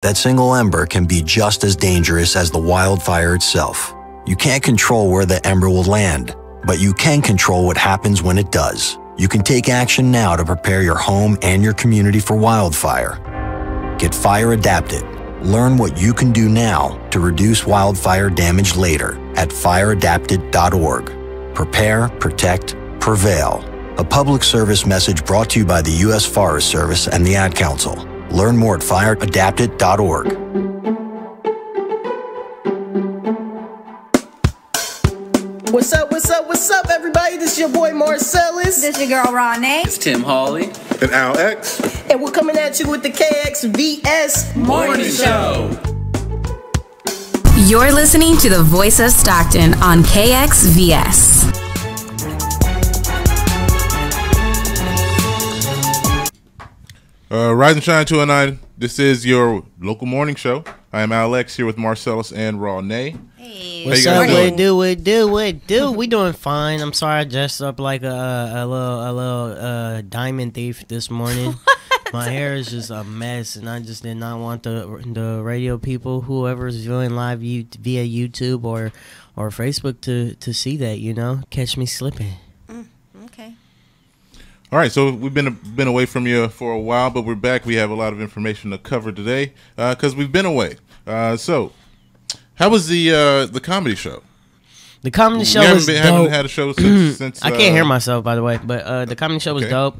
that single ember can be just as dangerous as the wildfire itself. You can't control where the ember will land, but you can control what happens when it does. You can take action now to prepare your home and your community for wildfire. Get fire adapted. Learn what you can do now to reduce wildfire damage later at fireadapted.org. Prepare, protect, prevail. A public service message brought to you by the U.S. Forest Service and the Ad Council. Learn more at fireadapted.org. What's up, everybody? This is your boy Marcellus. This is your girl Ronnie. It's Tim Hawley. And Al X. And we're coming at you with the KXVS Morning Show. You're listening to the voice of Stockton on KXVS. Rise and Shine 209. This is your local morning show. I am Alex here with Marcellus and Ronnie. Hey, what's up? What do? We doing fine. I'm sorry I dressed up like a little diamond thief this morning. My hair is just a mess, and I just did not want the radio people, whoever's viewing live via YouTube or Facebook to see that, catch me slipping. Okay. All right, so we've been away from you for a while, but we're back. We have a lot of information to cover today because we've been away. So, how was the comedy show? The comedy show was dope. Haven't had a show since I can't hear myself, by the way, but the comedy show was dope.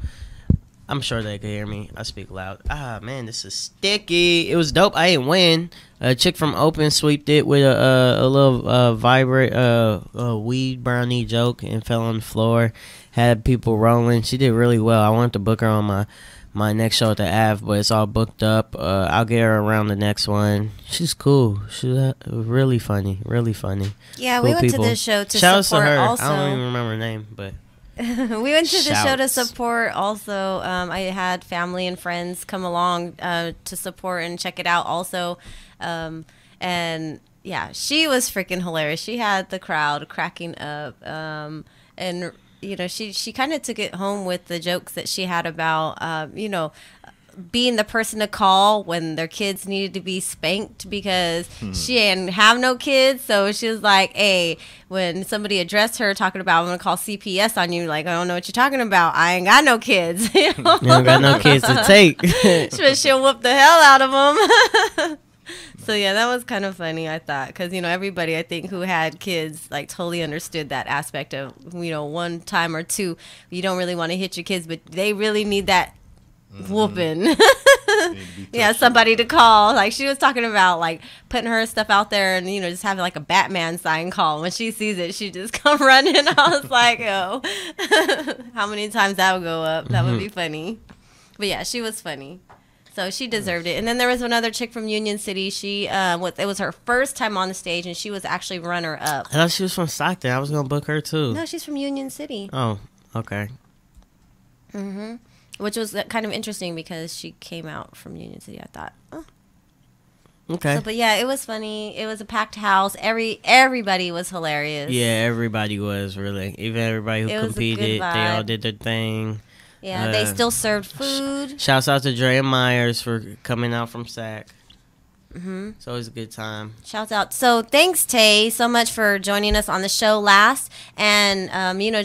I'm sure they could hear me. I speak loud. Man, this is sticky. It was dope. I didn't win. A chick from Open sweeped it with a little vibrant weed brownie joke and fell on the floor. Had people rolling. She did really well. I wanted to book her on my next show at the Ave, but it's all booked up. I'll get her around the next one. She's cool. She's really funny. Really funny. Yeah, cool we went people. to this show to Shout support out to her. also. I don't even remember her name, but... we went to the show to support also. I had family and friends come along to support and check it out also. And yeah, she was freaking hilarious. She had the crowd cracking up. And she kind of took it home with the jokes that she had about being the person to call when their kids needed to be spanked because she didn't have no kids. So she was like, hey, when somebody addressed her talking about, I'm going to call CPS on you, like, I don't know what you're talking about. I ain't got no kids. You don't got no kids to take. She'll whoop the hell out of them. So, yeah, that was kind of funny, I thought, because, everybody, I think, who had kids, like, totally understood that aspect of, one time or two, you don't really want to hit your kids, but they really need that whooping. Yeah, somebody to call. Like, she was talking about, like, putting her stuff out there and, just having, like, a Batman sign call. When she sees it, she just come running. I was like, oh, how many times that would go up? That would be funny. But, yeah, she was funny. So she deserved it. And then there was another chick from Union City. She it was her first time on the stage, and she was actually runner-up. I thought she was from Stockton. I was going to book her, too. No, she's from Union City. Oh, okay. Mm-hmm. Which was kind of interesting because she came out from Union City, I thought. Oh. Okay. So, but yeah, it was funny. It was a packed house. Everybody was hilarious. Yeah, everybody was, really. Even everybody who competed, they all did their thing. Yeah, they still served food. Shouts out to Drea Myers for coming out from SAC. Mm-hmm. So it was a good time. Shouts out. So thanks, Tay, so much for joining us on the show last. And,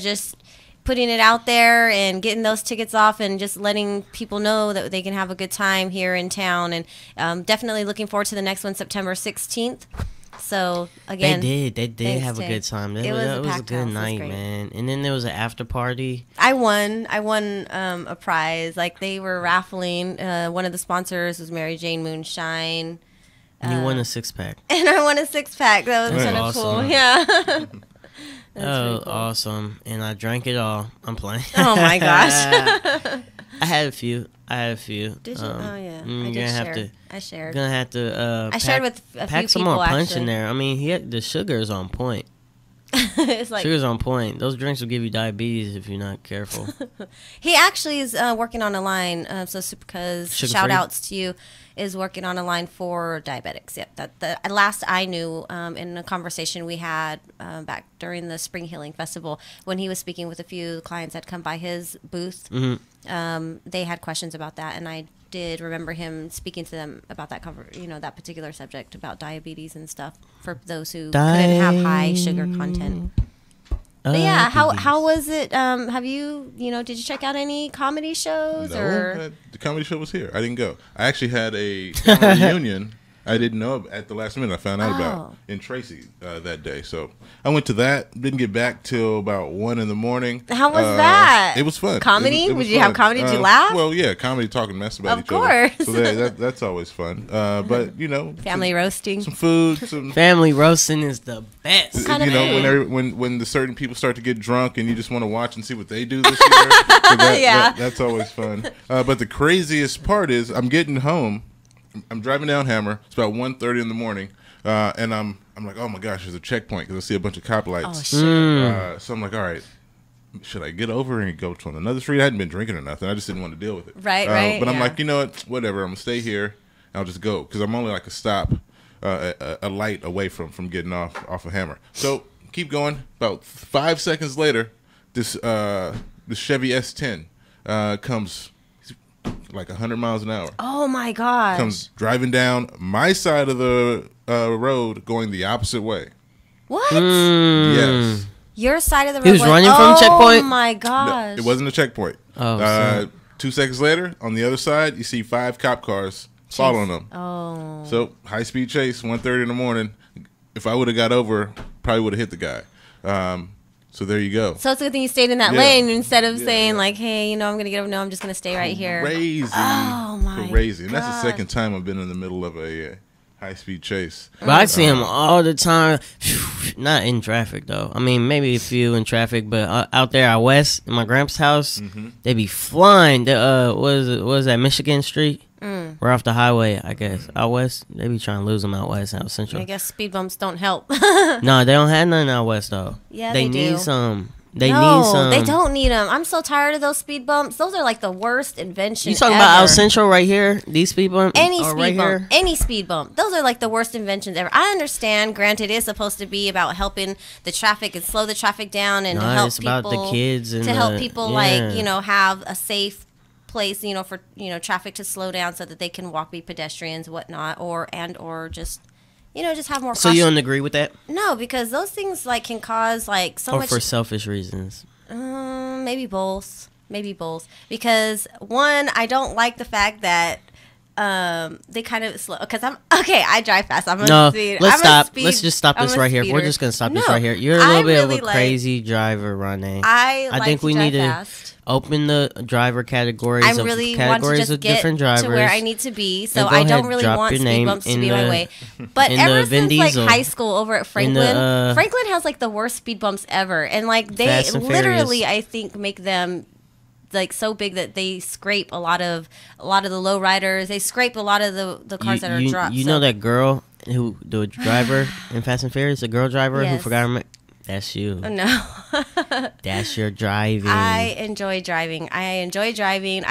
just putting it out there and getting those tickets off and just letting people know that they can have a good time here in town. And definitely looking forward to the next one, September 16th. So, again, they did have a good time. It was a good night, man. And then there was an after party. I won a prize. Like, they were raffling. One of the sponsors was Mary Jane Moonshine. And you won a 6-pack. And I won a 6-pack. That was kind of awesome. cool. Yeah. Cool. Awesome. And I drank it all. I'm playing. Oh, my gosh. I had a few. Did you? Oh, yeah. I shared. Gonna have to I shared with a few pack some people, more punch actually. in there. I mean, the sugar is on point. It's like sugar's on point. Those drinks will give you diabetes if you're not careful. He actually is working on a line. So because shout outs to you, is working on a line for diabetics. Yep, that the last I knew in a conversation we had back during the Spring Healing Festival when he was speaking with a few clients that come by his booth. Mm-hmm. They had questions about that, and I did remember him speaking to them about that that particular subject about diabetes and stuff for those who couldn't have high sugar content. But yeah, how was it? Have you did you check out any comedy shows? No, the comedy show was here. I didn't go. I actually had a family reunion. I didn't know at the last minute. I found out about in Tracy that day. So I went to that. Didn't get back till about 1 in the morning. How was that? It was fun. Comedy? It was Did you fun. have comedy? Did you laugh? Well, yeah, comedy, talking mess about each other. Of course. So that's always fun. But family roasting, some food, family roasting is the best. When the certain people start to get drunk and you just want to watch and see what they do this year. That's always fun. But the craziest part is I'm getting home. I'm driving down Hammer. It's about 1:30 in the morning, and I'm like, oh my gosh, there's a checkpoint because I see a bunch of cop lights. Oh shit! So I'm like, all right, should I get over and go to another street? I hadn't been drinking or nothing. I just didn't want to deal with it. Right. But I'm like, you know what? Whatever. I'm gonna stay here. I'll just go because I'm only like a stop, a light away from getting off of Hammer. So keep going. About 5 seconds later, this Chevy S10 comes. Like 100 miles an hour. Oh my gosh! Comes driving down my side of the road, going the opposite way. What? Yes. Your side of the road. He was running from a checkpoint. Oh my gosh! No, it wasn't a checkpoint. 2 seconds later, on the other side, you see 5 cop cars following them. Oh. So high speed chase, 1:30 in the morning. If I would have got over, probably would have hit the guy. So there you go. So it's a good thing you stayed in that lane instead of saying like, hey, I'm going to get over. No, I'm just going to stay right here. Crazy. Oh, my Crazy. And God. that's the second time I've been in the middle of a high-speed chase. But I see him all the time. Not in traffic, though. I mean, maybe a few in traffic, but out there out west, in my grandpa's house, they be flying. What is that, Michigan Street? We're off the highway, I guess. Out west, they be trying to lose them out west, out central. I guess speed bumps don't help. No, they don't have none out west, though. Yeah, they do. Need some. They don't need them. I'm so tired of those speed bumps. Those are like the worst invention You talking ever. about out central right here? These speed bumps? Any speed right bump. here? Any speed bump. Those are like the worst inventions ever. I understand, granted, it's supposed to be about helping the traffic and slow the traffic down and help it's people. about the kids and help people have a safe place, for traffic to slow down so that they can walk, be pedestrians, whatnot, or just just have more. So you don't agree with that? No, because those things can cause so much. Or for selfish reasons. Maybe both. Because one, I don't like the fact that they kind of slow. Because I drive fast. Let's stop. Let's just stop this right here. We're just gonna stop this right here. You're a little bit of a crazy driver, Ronnie. I think we need to open the driver categories. I really want to just get different drivers to where I need to be, so I don't really want speed bumps to be my way. But ever since high school over at Franklin, Franklin has the worst speed bumps ever, and they literally, I think, make them so big that they scrape a lot of the low riders. They scrape a lot of the cars that are dropped. You know that girl who the driver in Fast and Furious, the girl driver who forgot her. That's you. Oh, no. That's your driving. I enjoy driving. I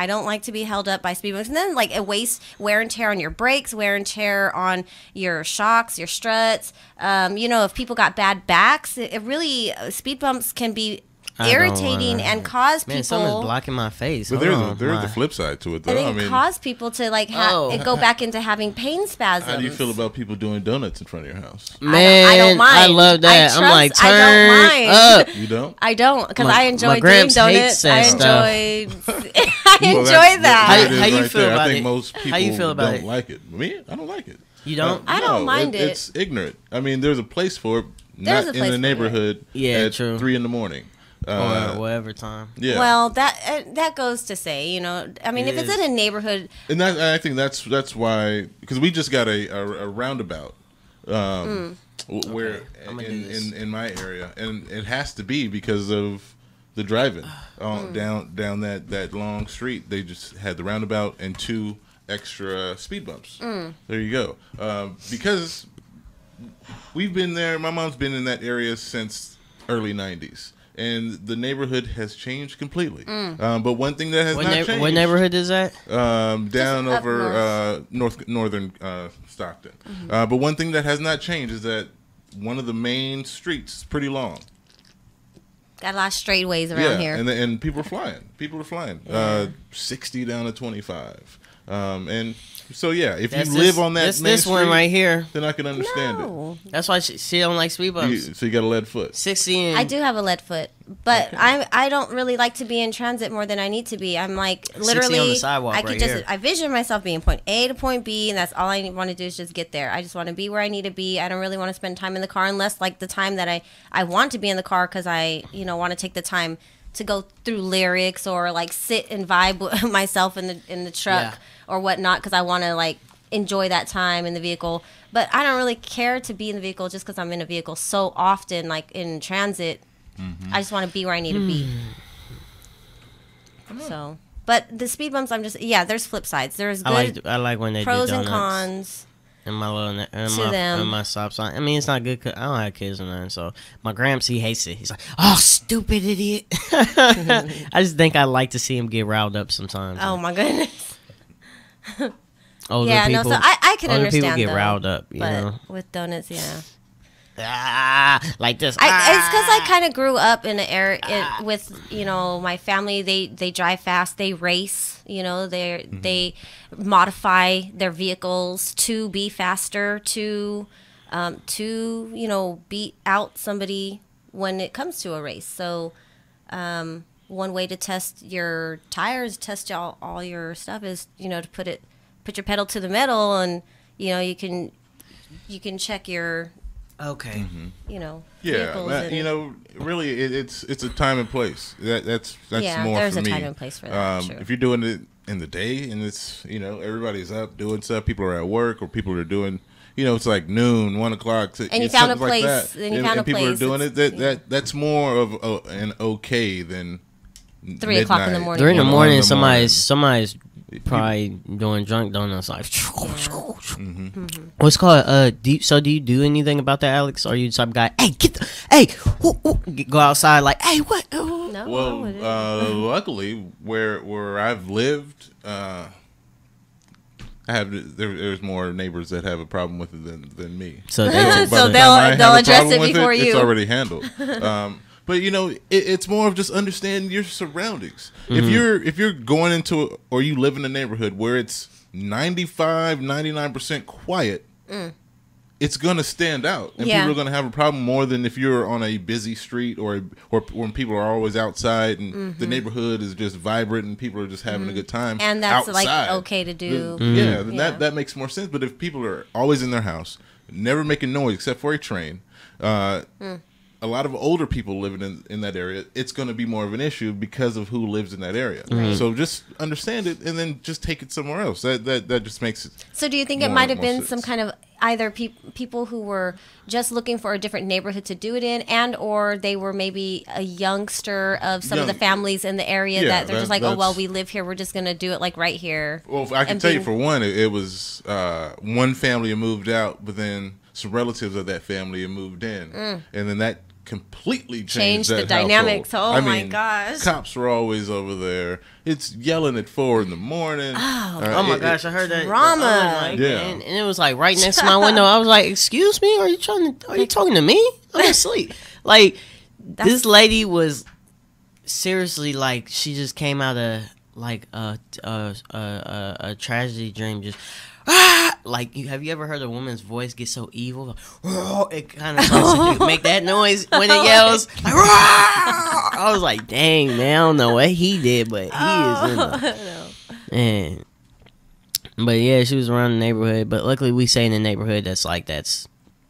don't like to be held up by speed bumps. And then it wastes wear and tear on your brakes, wear and tear on your shocks, your struts. If people got bad backs, it really speed bumps can be irritating and cause people. Someone's blocking my face. But there's a flip side to it, though. And it cause people to go back into having pain spasms. How do you feel about people doing donuts in front of your house? Man, I don't mind. I love that. I'm turn up. You don't? I don't, because I enjoy doing donuts. I enjoy that. How you feel about it? I think most people don't like it. Me, I don't like it. You don't? I don't mind it. It's ignorant. I mean, there's a place for it. Not in the neighborhood at 3 in the morning. Or whatever time. Yeah. Well, that goes to say, I mean, if it's in a neighborhood, and I think that's why, because we just got a roundabout where in my area, and it has to be because of the driving down that long street. They just had the roundabout and 2 extra speed bumps. There you go. Because we've been there. My mom's been in that area since early 90s. And the neighborhood has changed completely. But one thing that has not changed. What neighborhood is that? Down over northern Stockton. But one thing that has not changed is that one of the main streets is pretty long. Got a lot of straight ways around here. And people are flying. 60 down to 25. And so yeah, if That's you live on that main this one street, right here, then I can understand it. that's why she don't like speed bumps. So you got a lead foot. 60 and I do have a lead foot, but I don't really like to be in transit more than I need to be. I'm like 60 literally on the sidewalk I could right just here. I vision myself being point A to point B, and that's all I want to do is just get there. I just want to be where I need to be. I don't really want to spend time in the car unless like the time that I want to be in the car because I want to take the time to go through lyrics or like sit and vibe with myself in the truck or whatnot because I want to like enjoy that time in the vehicle. But I don't really care to be in the vehicle just because I'm in a vehicle so often, like in transit. I just want to be where I need to be. So, but the speed bumps, there's flip sides. There's good I like when they pros do and donuts. cons. And my little them. and my stop sign. I mean, it's not good 'cause I don't have kids or nothing. So my gramps, he hates it. He's like, "Oh, stupid idiot." I just think I like to see him get riled up sometimes. Oh my goodness. Older Yeah, people, no, so I can older understand people get though, riled up, you but know. with donuts, yeah. Like this. It's because I kind of grew up in an area with my family. They drive fast. They race. They modify their vehicles to be faster. To beat out somebody when it comes to a race. So one way to test your tires, test all your stuff is to put your pedal to the metal, and you can check your. Okay. Vehicles really, it's a time and place. That's more there's for a me. time and place for that. True. If you're doing it in the day and it's everybody's up doing stuff, people are at work or people are doing it's like noon, 1 o'clock, and you found a place, like that. and people are doing it. That's more of an okay than 3 o'clock in the morning. 3 in the morning, morning. somebody's probably doing drunk donuts like. What's called? Do you do anything about that, Alex? Are you the type of guy? Hey, go outside like, hey, what? No, Well, luckily, where I've lived, there's more neighbors that have a problem with it than me. So they'll address it before you. It's already handled. But it's more of just understanding your surroundings. If you're going into or you live in a neighborhood where it's 99% quiet, it's gonna stand out, and people are gonna have a problem more than if you're on a busy street or when people are always outside and the neighborhood is just vibrant and people are just having a good time. And that's outside. like okay to do. Then that makes more sense. But if people are always in their house, never making noise except for a train, a lot of older people living in that area, it's going to be more of an issue because of who lives in that area. So just understand it and then just take it somewhere else. That just makes it. So do you think it might have been some kind of either people who were just looking for a different neighborhood to do it in, and or they were maybe a youngster of some of the families in the area that they're just like, oh, well, we live here. We're just going to do it like right here. Well, I can tell you for one, it was one family had moved out, but then some relatives of that family had moved in. And then that completely changed the that dynamics. household. Oh my gosh! Cops were always over there. It's yelling at 4 a.m. Oh my gosh! I heard that drama. And it was like right next to my window. I was like, "Excuse me, are you talking to me? I'm asleep." Like this lady was seriously like she just came out of like a tragedy dream. Just. Like, have you ever heard a woman's voice get so evil? It kind of make that noise when it yells. Like, I was like, dang, man, I don't know what he did, but he is in the... Man. But yeah, she was around the neighborhood. But luckily, we stay in a neighborhood that's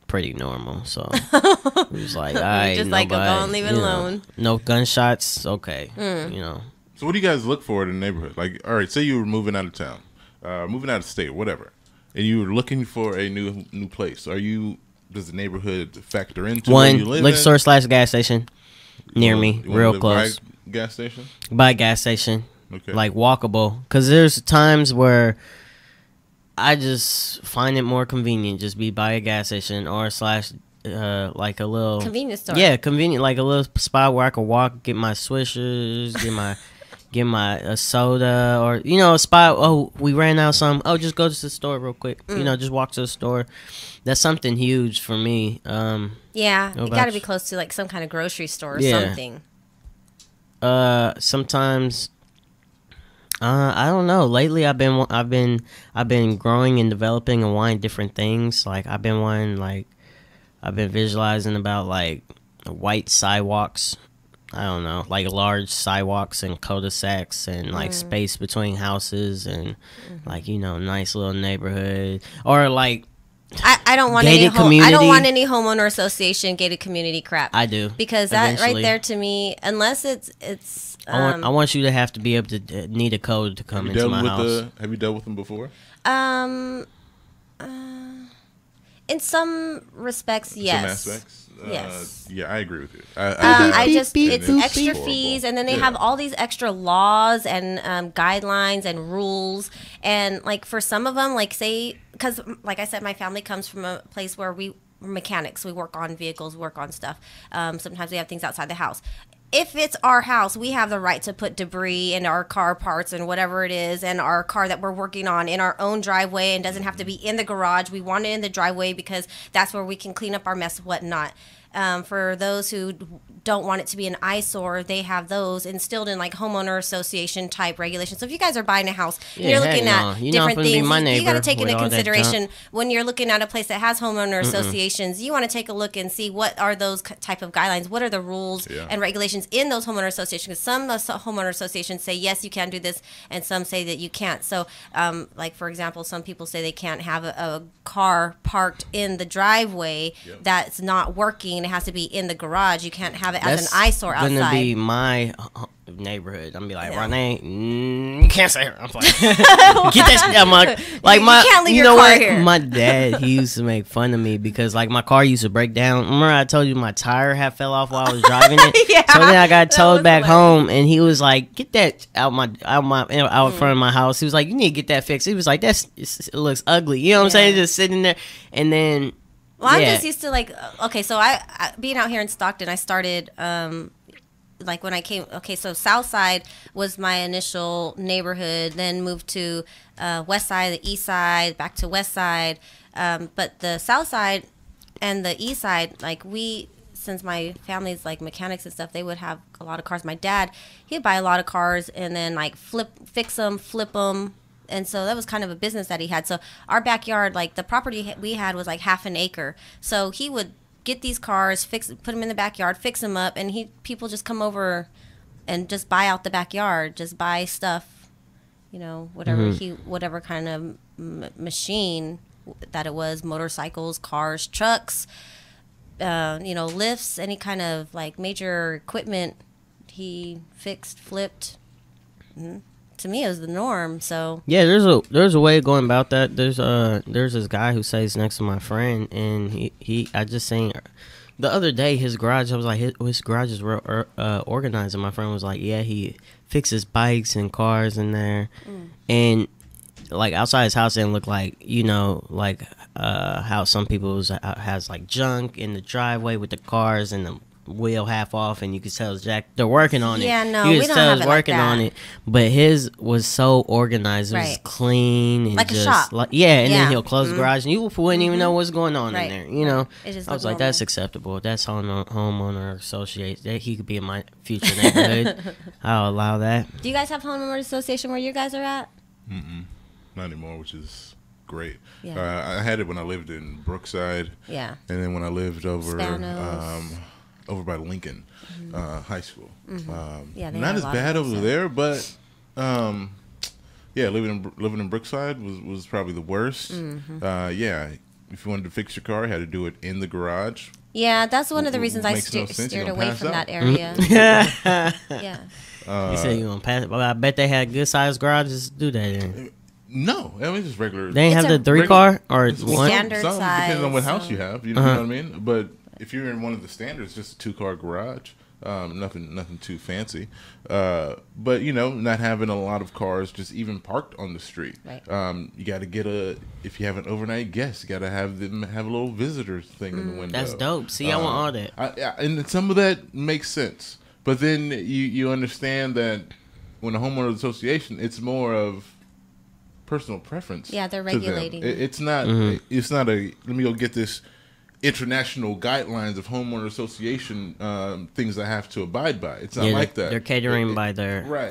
pretty normal. So it was like, all right, just like, don't leave it alone. No gunshots, okay, So what do you guys look for in a neighborhood? Like, all right, say you were moving out of town. Moving out of state, whatever, and you were looking for a new place. Does the neighborhood factor into where you live? Liquor store / gas station near me, real close. By gas station? By gas station, okay. Like walkable. Because there's times where I just find it more convenient just be by a gas station or / like a little convenience store. Yeah, convenient, like a little spot where I could walk, get my Swishers, get my soda, or a spot. Oh, we ran out of some. Oh, just go to the store real quick. Just walk to the store. That's something huge for me. Yeah, you got to be close to like some kind of grocery store or something. Sometimes I don't know. Lately, I've been growing and developing and wanting different things. Like I've been visualizing about like white sidewalks. I don't know, like large sidewalks and cul-de-sacs and like space between houses and like nice little neighborhood or like. I don't want gated any community. I don't want any homeowner association gated community crap. I do, because that right there to me, unless it's. I want you to have to be able to need a code to come into my house. Have you dealt with them before? In some respects, yes. Some aspects. Yes. Yeah, I agree with you. It's extra fees, and then they have all these extra laws and guidelines and rules, and like for some of them, like say, because like I said, my family comes from a place where we're mechanics. We work on vehicles, work on stuff. Sometimes we have things outside the house. If it's our house, we have the right to put debris and our car parts and whatever it is and our car that we're working on in our own driveway and doesn't have to be in the garage. We want it in the driveway because that's where we can clean up our mess, whatnot. For those who don't want it to be an eyesore, they have those instilled in like homeowner association type regulations. So if you guys are buying a house and you're looking at different things, you got to take into consideration when you're looking at a place that has homeowner associations, you want to take a look and see what are those type of guidelines, what are the rules and regulations in those homeowner associations. Because some homeowner associations say, yes, you can do this, and some say that you can't. So like, for example, some people say they can't have a car parked in the driveway that's not working. It has to be in the garage. You can't have it as an eyesore outside. That's gonna be my neighborhood. I'm gonna be like, Renee, you can't say her. I'm like, get that shit out my like you my. Can't leave you your know car what? here. My dad, he used to make fun of me because like my car used to break down. Remember I told you my tire had fell off while I was driving it. So then I got towed back home, and he was like, get that out front of my house. He was like, you need to get that fixed. He was like, it looks ugly. You know what I'm saying? Just sitting there, and then. Well, I'm just used to like, okay, so I being out here in Stockton, I started, like when I came, so South Side was my initial neighborhood, then moved to West Side, the East Side, back to West Side. But the South Side and the East Side, like since my family's like mechanics and stuff, they would have a lot of cars. My dad, he'd buy a lot of cars and then like fix them, flip them. And so that was kind of a business that he had. So our backyard, like the property we had was like half an acre. So he would get these cars, put them in the backyard, fix them up, and people just come over and just buy out the backyard, just buy stuff, whatever kind of machine that it was, motorcycles, cars, trucks, lifts, any kind of like major equipment he fixed, flipped. Mm-hmm. To me, it was the norm. So yeah, there's a way of going about that. There's this guy who stays next to my friend, and I just seen the other day his garage. I was like, his garage is real organized, and my friend was like, yeah, he fixes bikes and cars in there, and like outside his house didn't look like how some people's has like junk in the driveway with the cars and the wheel half off, and you could tell they're working on it. Yeah, no, you we don't have it working like that. on it, but his was so organized. It was clean and like just a shop. Then he'll close the garage, and you wouldn't even know what's going on in there. I was like, that's acceptable. That's homeowner association. He could be in my future neighborhood. I'll allow that. Do you guys have homeowner association where you guys are at? Not anymore, which is great. Yeah. I had it when I lived in Brookside. Yeah. And then when I lived over by Lincoln High School. Not as bad over there, but living in Brookside was probably the worst. If you wanted to fix your car, you had to do it in the garage. Yeah, that's one of the reasons I steered away from that area. Yeah. You said you gonna pass it, but I bet they had good sized garages to do that in. No, I mean just regular. They ain't have the 3-car or one standard size. Depending on what house you have, you know what I mean. But if you're in one of the standards, just a 2-car garage, nothing too fancy. But not having a lot of cars just even parked on the street. Right. You got to get if you have an overnight guest, you got to have them have a little visitor thing in the window. That's dope. See, I want all that. And some of that makes sense, but then you understand that when a homeowner association, it's more of personal preference. Yeah, they're regulating. It's not. It's not a. Let me go get this international guidelines of homeowner association things I have to abide by. It's not like that. They're catering by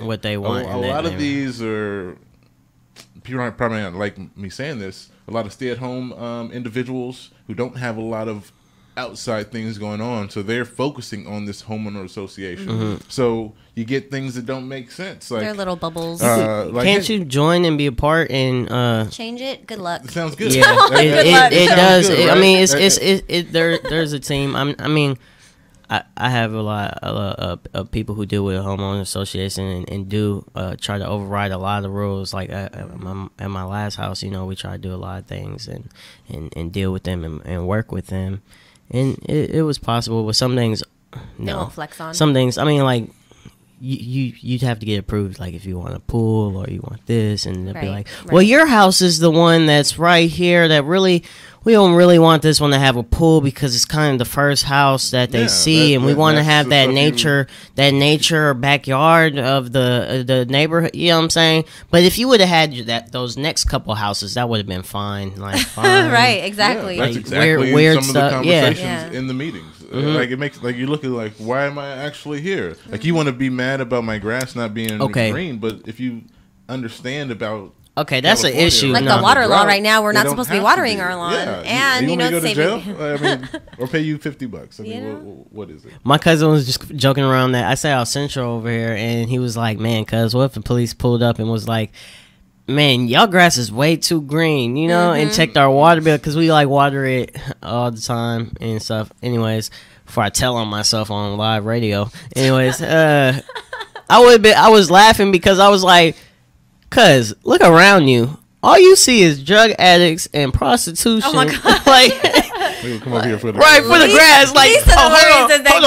what they want. A lot of these are, people probably not like me saying this, a lot of stay-at-home individuals who don't have a lot of outside things going on, so they're focusing on this homeowner association. So you get things that don't make sense. Like they're little bubbles. Can't you join and be a part and change it? Good luck. It sounds good. Yeah, it does. Good, right? I mean, there's a team. I mean, I have a lot of people who deal with a homeowner association and do try to override a lot of the rules. Like at my last house, we try to do a lot of things and deal with them and work with them. And it was possible, but some things, no. They won't flex on. Some things, I mean, like, you'd have to get approved, like, if you want a pool or you want this, and they'd be like, well, your house is the one that's right here that really, we don't really want this one to have a pool because it's kind of the first house that they see, and we want to have that nature backyard of the neighborhood. You know what I'm saying? But if you would have had those next couple houses, that would have been fine. Like, fine. Right? Exactly. Yeah, that's like, exactly weird some stuff. of the conversations in the meetings. Like it makes like you look at like, why am I actually here? Like you want to be mad about my grass not being green, but if you understand about that's an issue. Like the water law right now, we're not supposed to be watering our lawn, and you know, saving. I mean, or pay you $50. I mean, what is it? My cousin was just joking around that I say out Central over here, and he was like, "Man, cuz what if the police pulled up and was like, man, y'all grass is way too green, and checked our water bill because we like water it all the time and stuff." Anyways, before I tell on myself on live radio, I was laughing because I was like, cuz look around you, all you see is drug addicts and prostitution. Oh my God. Like, come over here for the grass. Like, hold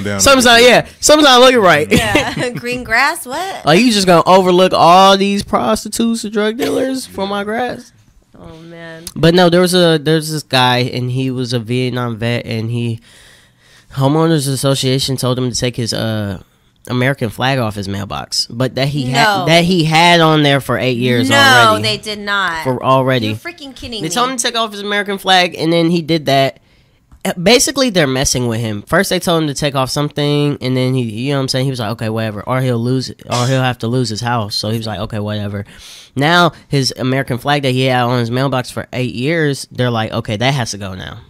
on. Sometimes looking right. Yeah, green grass. What? Are you just gonna overlook all these prostitutes and drug dealers for my grass? Oh man. But no, there's this guy, and he was a Vietnam vet, and homeowners association told him to take his American flag off his mailbox, but that he had on there for 8 years already. No, they did not. You're freaking kidding me. They told him to take off his American flag, and then he did that. Basically, they're messing with him. First, they told him to take off something, and then he was like, okay, whatever. Or he'll have to lose his house. So he was like, okay, whatever. Now, his American flag that he had on his mailbox for 8 years, they're like, okay, that has to go now.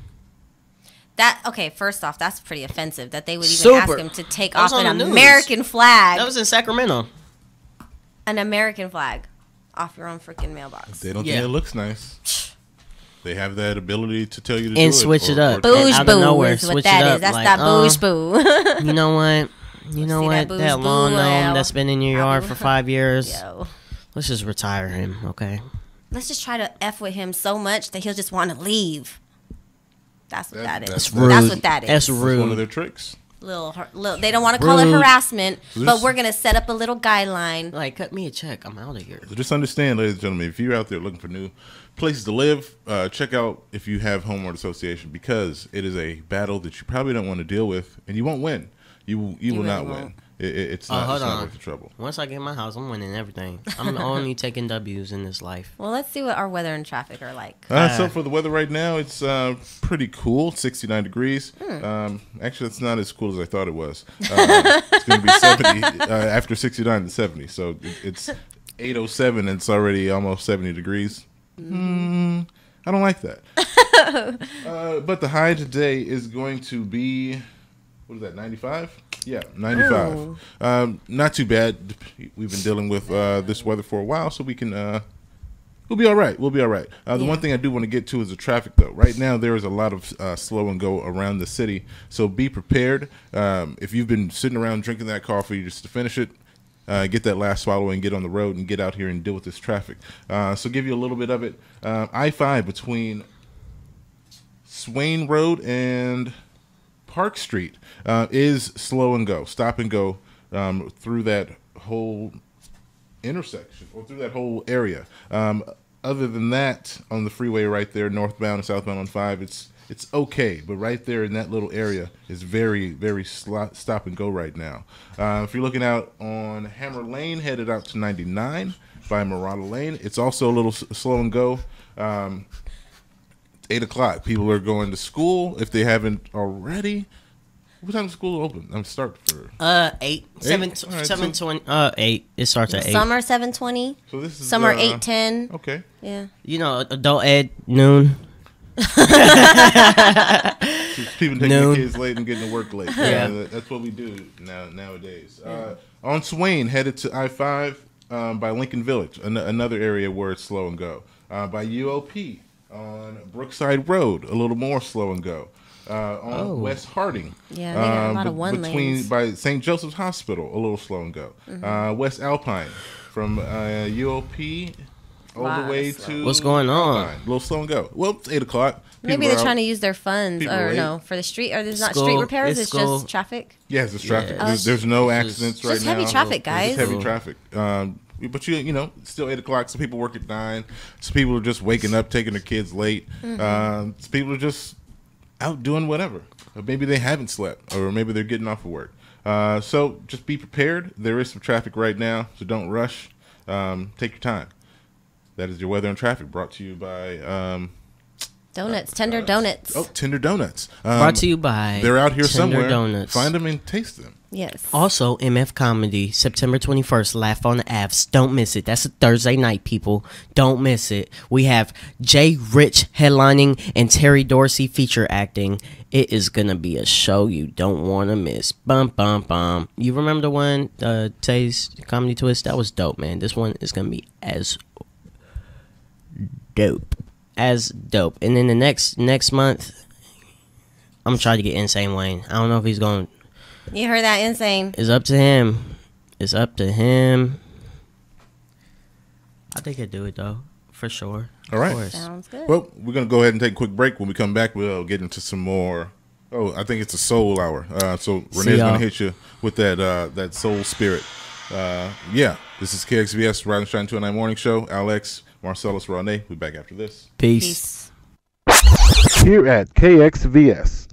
First off, that's pretty offensive that they would even ask him to take off an American flag. That was in Sacramento. An American flag off your own freaking mailbox. They don't think it looks nice. They have that ability to tell you to and do switch it up. Booge out boo of nowhere, is what that is. That's like, that booge boo. You know what? That lawn gnome that's been in your yard for 5 years. Yo. Let's just retire him, okay? Let's just try to F with him so much that he'll just want to leave. That's what that is. That's rude. That's what that is. That's rude. That's one of their tricks. Little, they don't want to call it harassment, but we're going to set up a little guideline. Like, cut me a check. I'm out of here. So just understand, ladies and gentlemen, if you're out there looking for new places to live, check out if you have homeowner association, because it is a battle that you probably don't want to deal with, and you won't win. You will really not win. It's not worth the trouble. Once I get my house, I'm winning everything. I'm only taking W's in this life. Well, let's see what our weather and traffic are like. So for the weather right now, it's pretty cool, 69 degrees. Actually, it's not as cool as I thought it was. It's going to be 70 after 69 to 70. So it's 8:07 and it's already almost 70 degrees. I don't like that. But the high today is going to be, what is that, 95? Yeah, 95. Not too bad. We've been dealing with this weather for a while, so we can we'll be all right. We'll be all right. The one thing I do want to get to is the traffic, though. Right now, there is a lot of slow and go around the city, so be prepared. If you've been sitting around drinking that coffee just to finish it, get that last swallow and get on the road and get out here and deal with this traffic. So give you a little bit of it. I-5 between Swain Road and Park Street is slow and go, stop and go through that whole intersection or through that whole area. Other than that, on the freeway right there, northbound and southbound on 5, it's okay, but right there in that little area is very, very stop and go right now. If you're looking out on Hammer Lane, headed out to 99 by Marauder Lane, it's also a little slow and go. 8 o'clock. People are going to school if they haven't already. What time does school open? I'm start for 8, 7:20. 8. It starts at 8. Some are 7:20. So this is some are 8:10. Okay. Yeah. You know, adult ed noon. People taking the kids late and getting to work late. Yeah, that's what we do nowadays. On Swain, headed to I-5 by Lincoln Village, another area where it's slow and go. By UOP on Brookside Road, a little more slow and go. On West Harding, yeah, they got a lot of one lanes. By St. Joseph's Hospital, a little slow and go. West Alpine from UOP. All the way to what's going on? A little slow and go. Well, it's 8 o'clock. Maybe they're trying to use their funds, or no, for the street. Or there's not street repairs. It's just traffic. Yes, it's traffic. There's no accidents right now. Just heavy traffic, guys. It's heavy traffic. But it's still 8 o'clock. Some people work at 9. Some people are just waking up, taking their kids late. Some people are just out doing whatever. Or maybe they haven't slept, or maybe they're getting off of work. So just be prepared. There is some traffic right now, so don't rush. Take your time. That is your weather and traffic, brought to you by donuts, Tender Donuts. Oh, Tender Donuts. Brought to you by they're out here Tender somewhere. Donuts. Find them and taste them. Yes. Also, MF Comedy, September 21st, Laugh on the Avs. Don't miss it. That's a Thursday night, people. Don't miss it. We have Jay Rich headlining and Terry Dorsey feature acting. It is going to be a show you don't want to miss. Bum, bum, bum. You remember the one, Tay's Comedy Twist? That was dope, man. This one is going to be as dope. And then the next month, I'm trying to get Insane Wayne. I don't know if he's going. You heard that, Insane? It's up to him. I think he'll do it though, for sure. All right. Sounds good. Well, we're gonna go ahead and take a quick break. When we come back, we'll get into some more. Oh, I think it's a soul hour. So Renee's gonna hit you with that soul spirit. Yeah. This is KXVS Rise and Shine 209 Morning Show. Alex, Marcellus, Renee. We'll be back after this. Peace. Here at KXVS.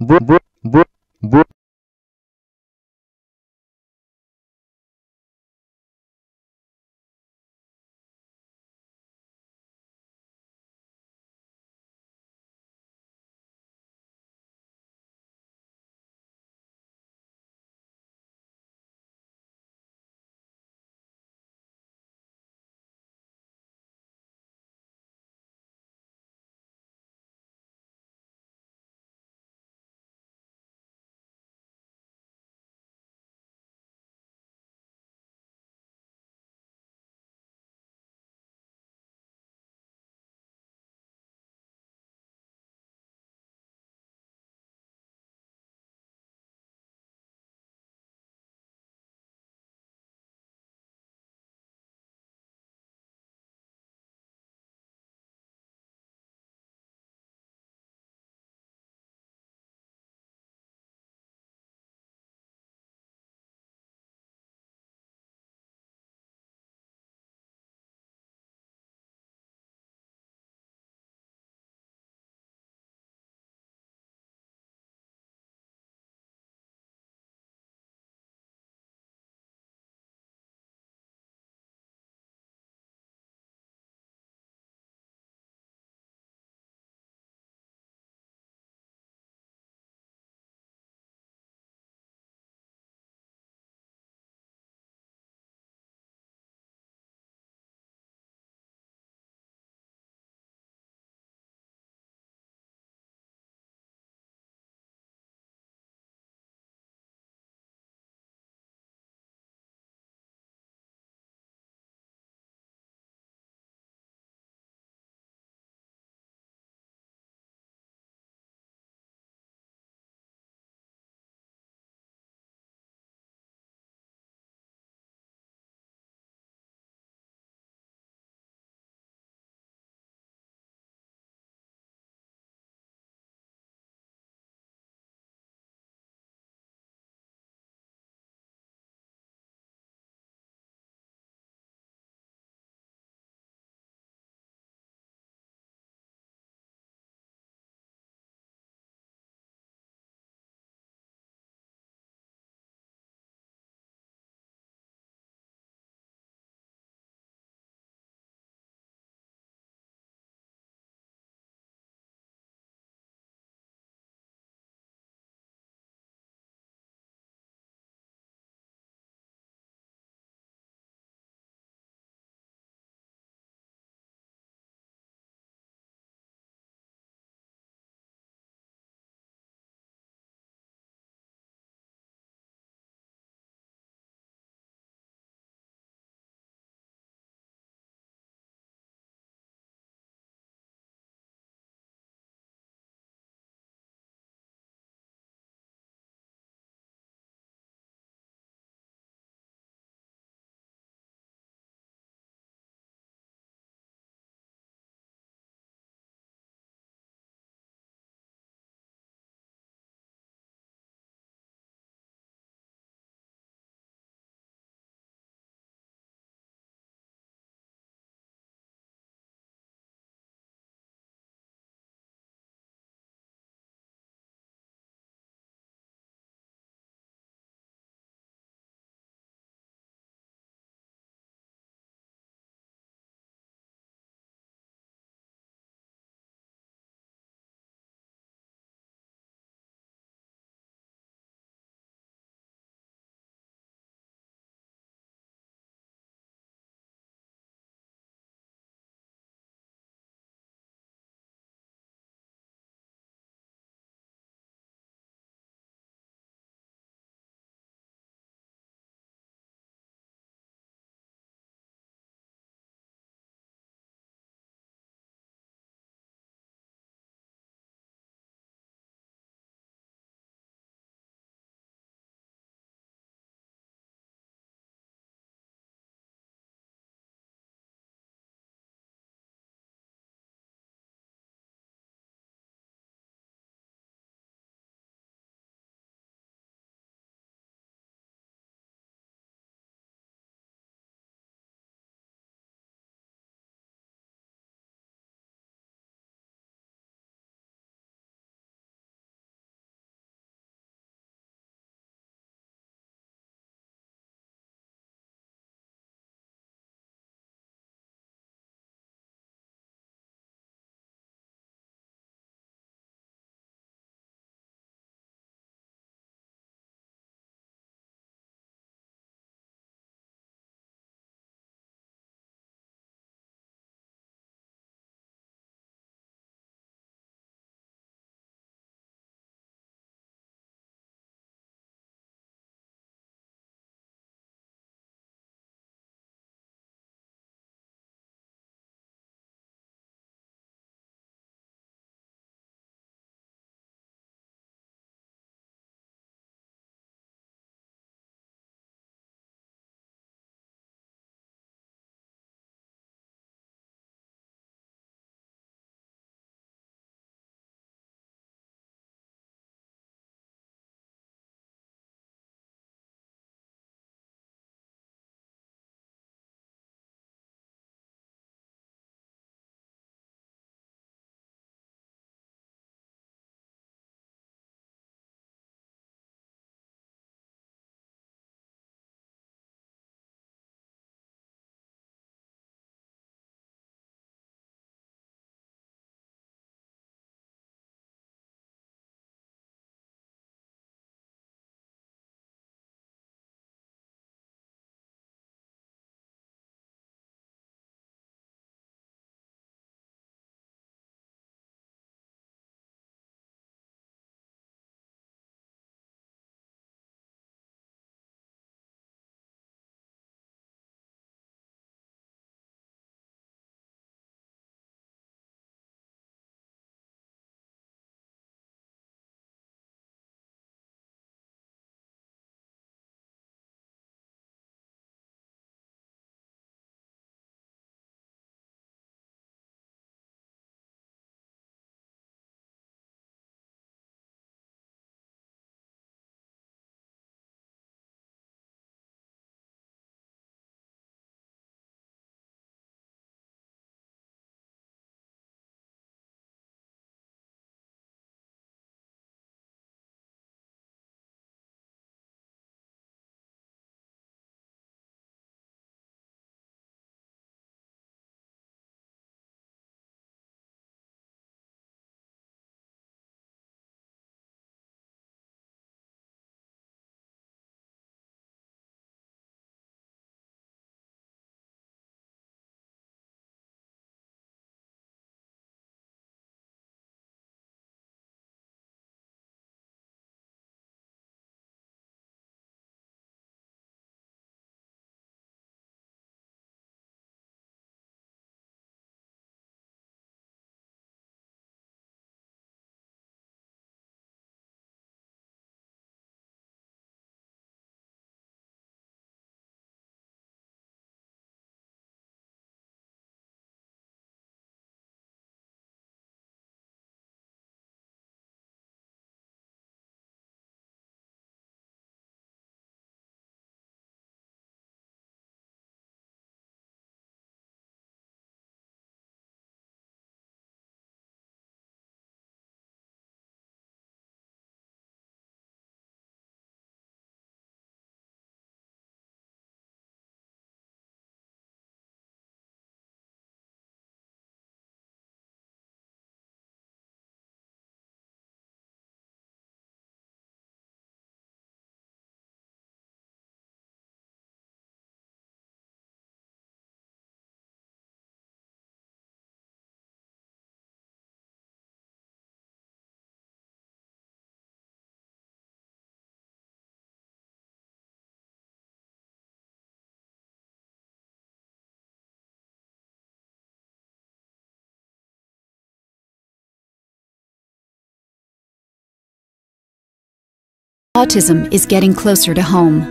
Autism is getting closer to home.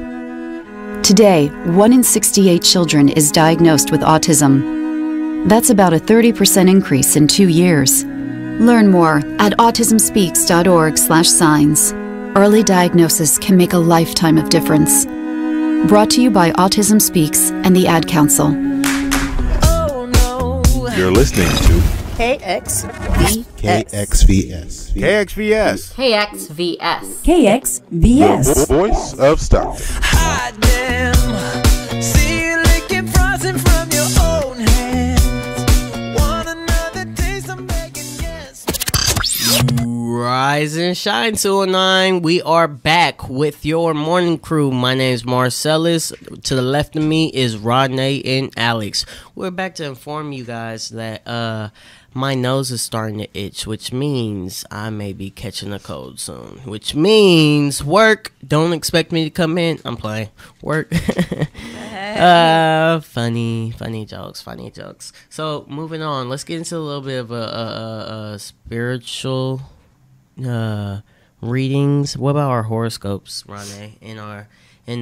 Today, 1 in 68 children is diagnosed with autism. That's about a 30% increase in 2 years. Learn more at autismspeaks.org/signs. Early diagnosis can make a lifetime of difference. Brought to you by Autism Speaks and the Ad Council. You're listening to KXVS. KXVS. KXVS. KXVS. The voice of Stockton. Rise and shine, 209. We are back with your morning crew. My name is Marcellus. To the left of me is Rodney and Alex. We're back to inform you guys that my nose is starting to itch, which means I may be catching a cold soon. Which means work. Don't expect me to come in. I'm playing. Work. Funny jokes. So moving on, let's get into a little bit of a spiritual readings. What about our horoscopes, Ronnie, in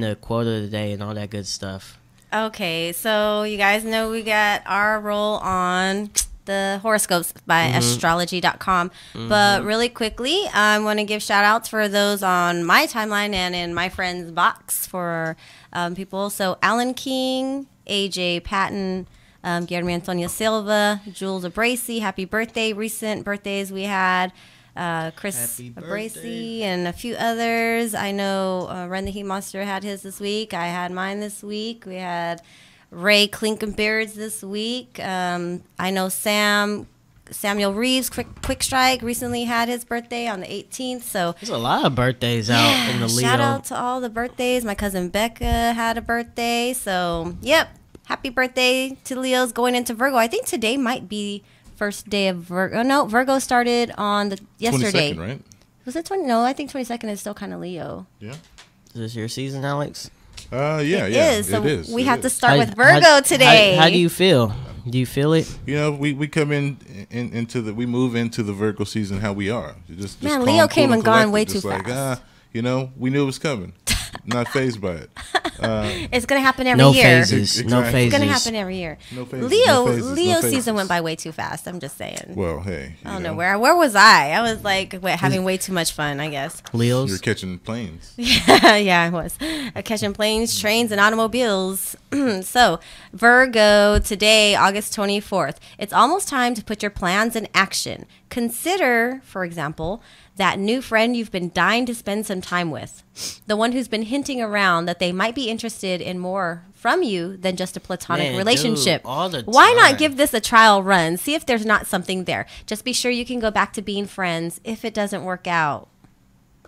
the quote of the day and all that good stuff? Okay, so you guys know we got our roll on the horoscopes by astrology.com. But really quickly, I want to give shout outs for those on my timeline and in my friend's box for people. So Alan King, AJ Patton, Guillermo Antonio Silva, Jules Abrasi, happy birthday. Recent birthdays we had Chris Abrasi and a few others. I know Run the Heat Monster had his this week. I had mine this week. We had Ray Klinkenbeards this week. I know Samuel Reeves, Quick Strike, recently had his birthday on the 18th. So there's a lot of birthdays out in the Leo. Shout out to all the birthdays. My cousin Becca had a birthday. So, yep. Happy birthday to Leos going into Virgo. I think today might be first day of Virgo. No, Virgo started on the yesterday. 22nd, right? Was it 20? No, I think 22nd is still kind of Leo. Yeah. Is this your season, Alex? Yeah, it is. So it is. we have to start with Virgo today. How do you feel? Do you feel it? You know, we come into we move into the Virgo season how we are. Just Man, calm, Leo cool, came and gone way just too like, fast. you know, we knew it was coming. Not phased by it. It's gonna happen every no year. Phases. No phases. It's gonna happen every year. No phases. Leo season went by way too fast. I'm just saying. Well, hey. I don't know where was I? I was like having way too much fun, I guess. Leos. You're catching planes. Yeah, I was catching planes, trains, and automobiles. So Virgo today, August 24th. It's almost time to put your plans in action. Consider, for example, that new friend you've been dying to spend some time with. The one who's been hinting around that they might be interested in more from you than just a platonic relationship. Dude, all the time. Why not give this a trial run? See if there's not something there. Just be sure you can go back to being friends if it doesn't work out.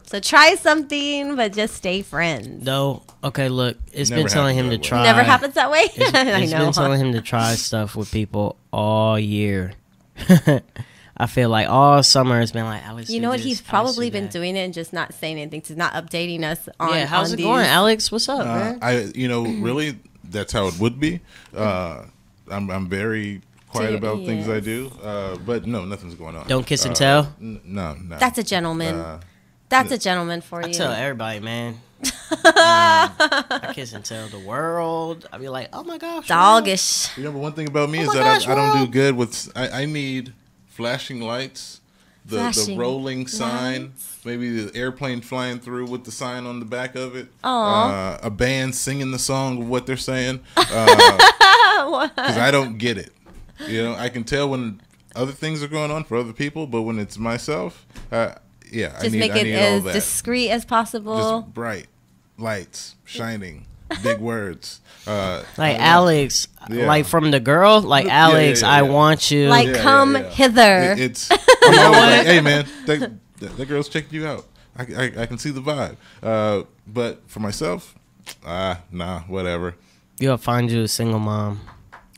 So try something, but just stay friends. No. Okay, look, it's Never been telling him to happened that try. Never happens that way? It's been telling him to try stuff with people all year. I feel like all summer it's been like, Alex. You know what? He's probably been doing it and just not saying anything, to not updating us on. Yeah, how's it going, Alex? What's up, man? Really, that's how it would be. I'm very quiet about things I do, but no, nothing's going on. Don't kiss and tell. No. That's a gentleman. That's a gentleman for you. I tell everybody, man. I kiss and tell the world. I be like, oh my gosh, doggish. You know, but one thing about me is that I don't do good with. I need flashing lights, the rolling sign, maybe the airplane flying through with the sign on the back of it. A band singing the song of what they're saying. Because I don't get it. You know, I can tell when other things are going on for other people, but when it's myself, just make it as discreet as possible. Just bright lights shining, big words. Like Alex, like from the girl, like Alex, I want you. Like come hither. It's you know, like, hey man, that girl's checking you out. I can see the vibe. But for myself, nah, whatever. You'll find you a single mom.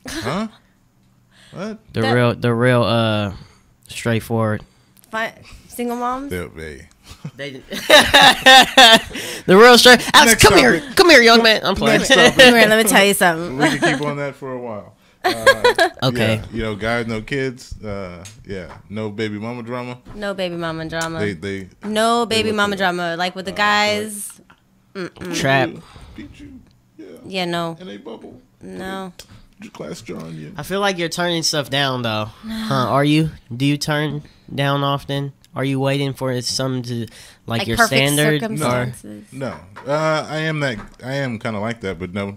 Huh? What? The real straightforward. Single moms? The real straight. Alex, come here, young man. I'm playing. Come here, let me tell you something. We can keep on that for a while. Okay. Yeah, you know, guys, no kids. Yeah, no baby mama drama. No baby mama drama. They no baby look mama it. drama. Like with the guys. Trap. Beat you. Yeah. Yeah, no. And they bubble. No. Class John. Yeah. I feel like you're turning stuff down though. Huh? Are you? Do you turn down often? Are you waiting for some to like your perfect standard? circumstances. No. I am kind of like that, but no.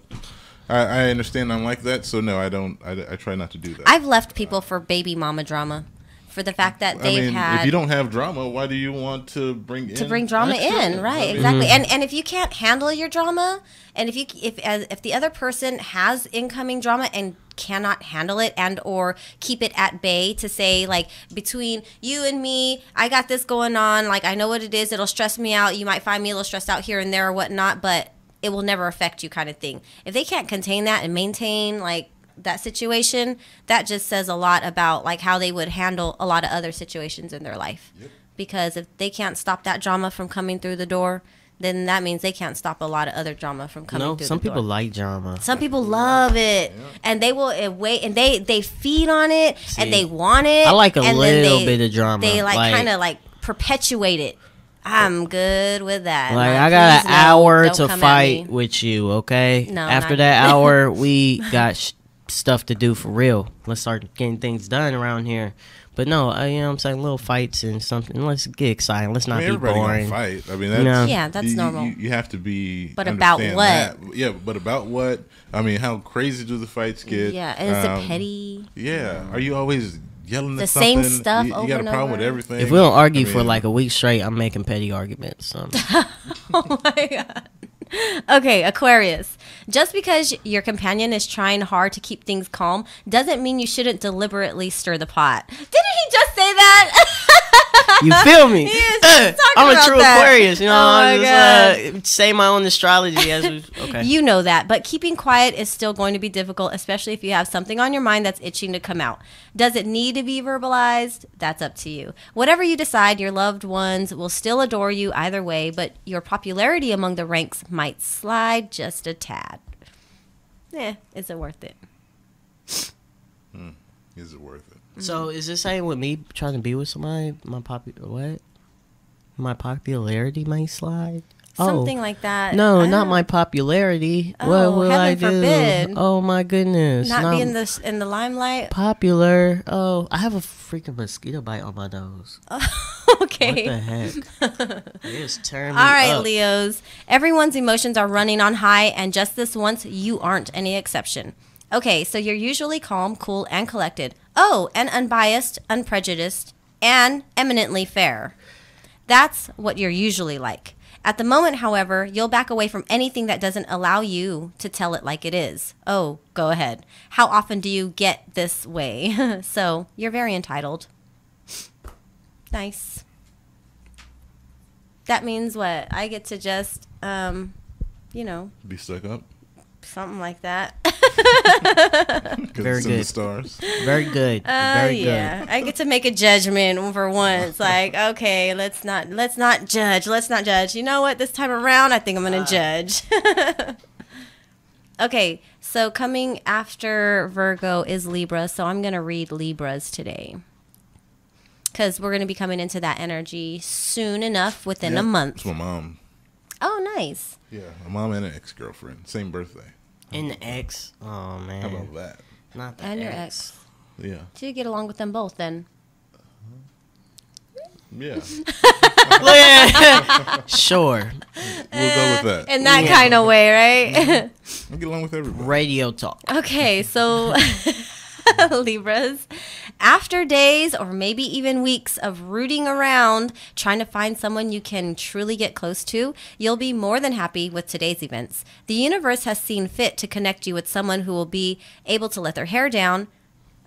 I understand I'm like that, so no, I don't. I try not to do that. I've left people for baby mama drama, for the fact that they've had. If you don't have drama, why do you want to bring drama extra? in? Right, I mean, exactly. And if you can't handle your drama, and if the other person has incoming drama and cannot handle it and or keep it at bay to say like between you and me, I got this going on. Like I know what it is. It'll stress me out. You might find me a little stressed out here and there or whatnot, but it will never affect you kind of thing. If they can't contain that and maintain like that situation, that just says a lot about like how they would handle a lot of other situations in their life. Yep. Because if they can't stop that drama from coming through the door, then that means they can't stop a lot of other drama from coming through the door. Some people like drama. Some people love it, and they will wait, and they feed on it, and they want it. I like a and little bit of drama. They like kind of like perpetuate it. I'm good with that. Like I got an hour to fight with you, okay? No, after not- that hour, we got stuff to do for real. Let's start getting things done around here. But no, you know what I'm saying, little fights and something. Let's get exciting. Let's not be everybody boring. gonna fight. I mean, that's, that's normal. You have to be. But about understand what? That. Yeah, but about what? I mean, how crazy do the fights get? Yeah, and is it petty? Yeah. Are you always yelling The at something? same stuff you over got a and problem over? with everything. If we don't argue I mean, for like a week straight, I'm making petty arguments. So. Oh my God. Okay, Aquarius. Just because your companion is trying hard to keep things calm doesn't mean you shouldn't deliberately stir the pot. Didn't he just say that? You feel me? I'm a about true that. Aquarius. You know, Oh my I just say my own astrology as we. Okay. You know that, but keeping quiet is still going to be difficult, especially if you have something on your mind that's itching to come out. Does it need to be verbalized? That's up to you. Whatever you decide, your loved ones will still adore you either way, but your popularity among the ranks might slide just a tad. Is it worth it? Is it worth it? So is this saying with me trying to be with somebody, my popularity might slide? Something like that. No, not my popularity. Oh, what will I heaven do? forbid. Oh my goodness! Not be in the limelight. Popular. Oh, I have a freaking mosquito bite on my nose. Okay. What the heck? Just turn me All right, up. Leos. Everyone's emotions are running on high, and just this once, you aren't any exception. Okay, so you're usually calm, cool, and collected. Oh, and unbiased, unprejudiced, and eminently fair. That's what you're usually like. At the moment, however, you'll back away from anything that doesn't allow you to tell it like it is. Oh, go ahead. How often do you get this way? So, you're very entitled. Nice. That means what? I get to just, Be stuck up. something like that. Very It's in the good. stars. Very good. Very Yeah, I get to make a judgment for once. Like, okay, let's not judge. Let's not judge. You know what? This time around, I think I'm gonna judge. Okay, so coming after Virgo is Libra, so I'm gonna read Libras today because we're gonna be coming into that energy soon enough, within a month. It's my mom. Oh, nice. Yeah, a mom and an ex-girlfriend. Same birthday. And the ex. Oh man. How about that? Not the And your ex. ex. Yeah. So you get along with them both then. Yeah. Sure. We'll go with that. In that kind of way, right? I get along with everybody. Radio talk. Okay, so Libras, after days or maybe even weeks of rooting around trying to find someone you can truly get close to, you'll be more than happy with today's events. The universe has seen fit to connect you with someone who will be able to let their hair down.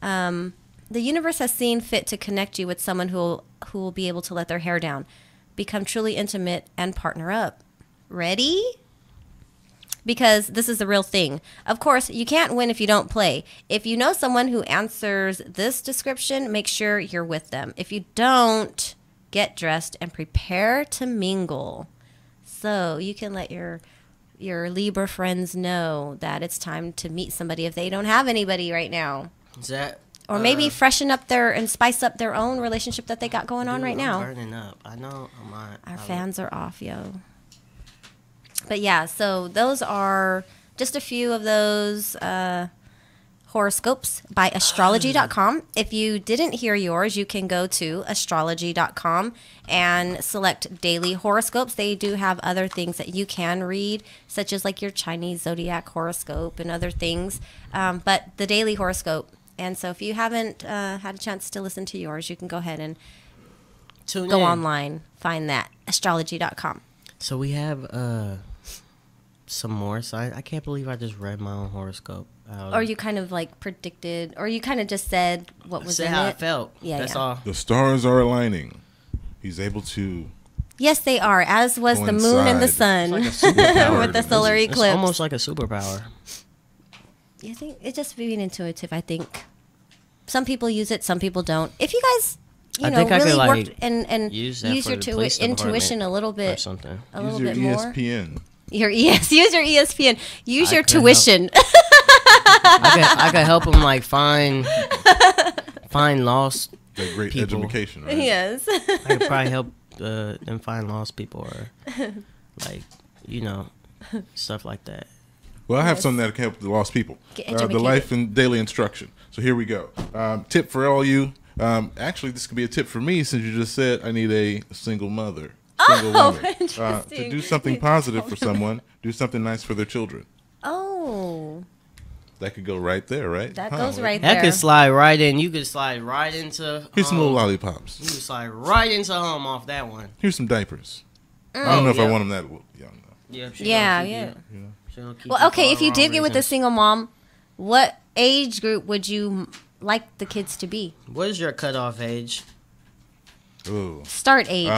The universe has seen fit to connect you with someone who will be able to let their hair down, become truly intimate, and partner up. Ready? Because this is the real thing. Of course, you can't win if you don't play. If you know someone who answers this description, make sure you're with them. If you don't, get dressed and prepare to mingle. So you can let your your Libra friends know that it's time to meet somebody if they don't have anybody right now. Is that? Or maybe freshen up and spice up their own relationship that they got going on right now. Burning up. I know. Our fans are off, yo. But yeah, so those are just a few of those horoscopes by astrology.com. If you didn't hear yours, you can go to astrology.com and select daily horoscopes. They do have other things that you can read, such as like your Chinese zodiac horoscope and other things. But the daily horoscope. And so if you haven't had a chance to listen to yours, you can go ahead and go online, find that, astrology.com. So we have some more. So I can't believe I just read my own horoscope. Or you kind of like predicted, or you kind of just said what was in it. How I felt. Yeah, that's all. The stars are aligning. He's able to. Yes, they are. As was the moon and the sun with the solar eclipse. It's almost like a superpower. You think it's just being intuitive? I think some people use it, some people don't. If you guys, really worked and use your intuition a little bit, something. A little bit more. ESPN. Use your ESPN. Use your tuition. I could help them like find lost That great people. education, right? Yes. I could probably help them find lost people or like stuff like that. Well, I have something that can help the lost people. The life and daily instruction. So here we go. Tip for all you. Actually, this could be a tip for me since you just said I need a single mother. Single woman. Interesting. To do something positive for someone, do something nice for their children. Oh. That could go right there, right? That goes right there. That could slide right in. You could slide right into. Here's some little lollipops. You could slide right into home off that one. Here's some diapers. I don't know if I want them that young though. Yeah. Well, okay, if you did get with a single mom, what age group would you like the kids to be? What is your cutoff age? Ooh. Start age.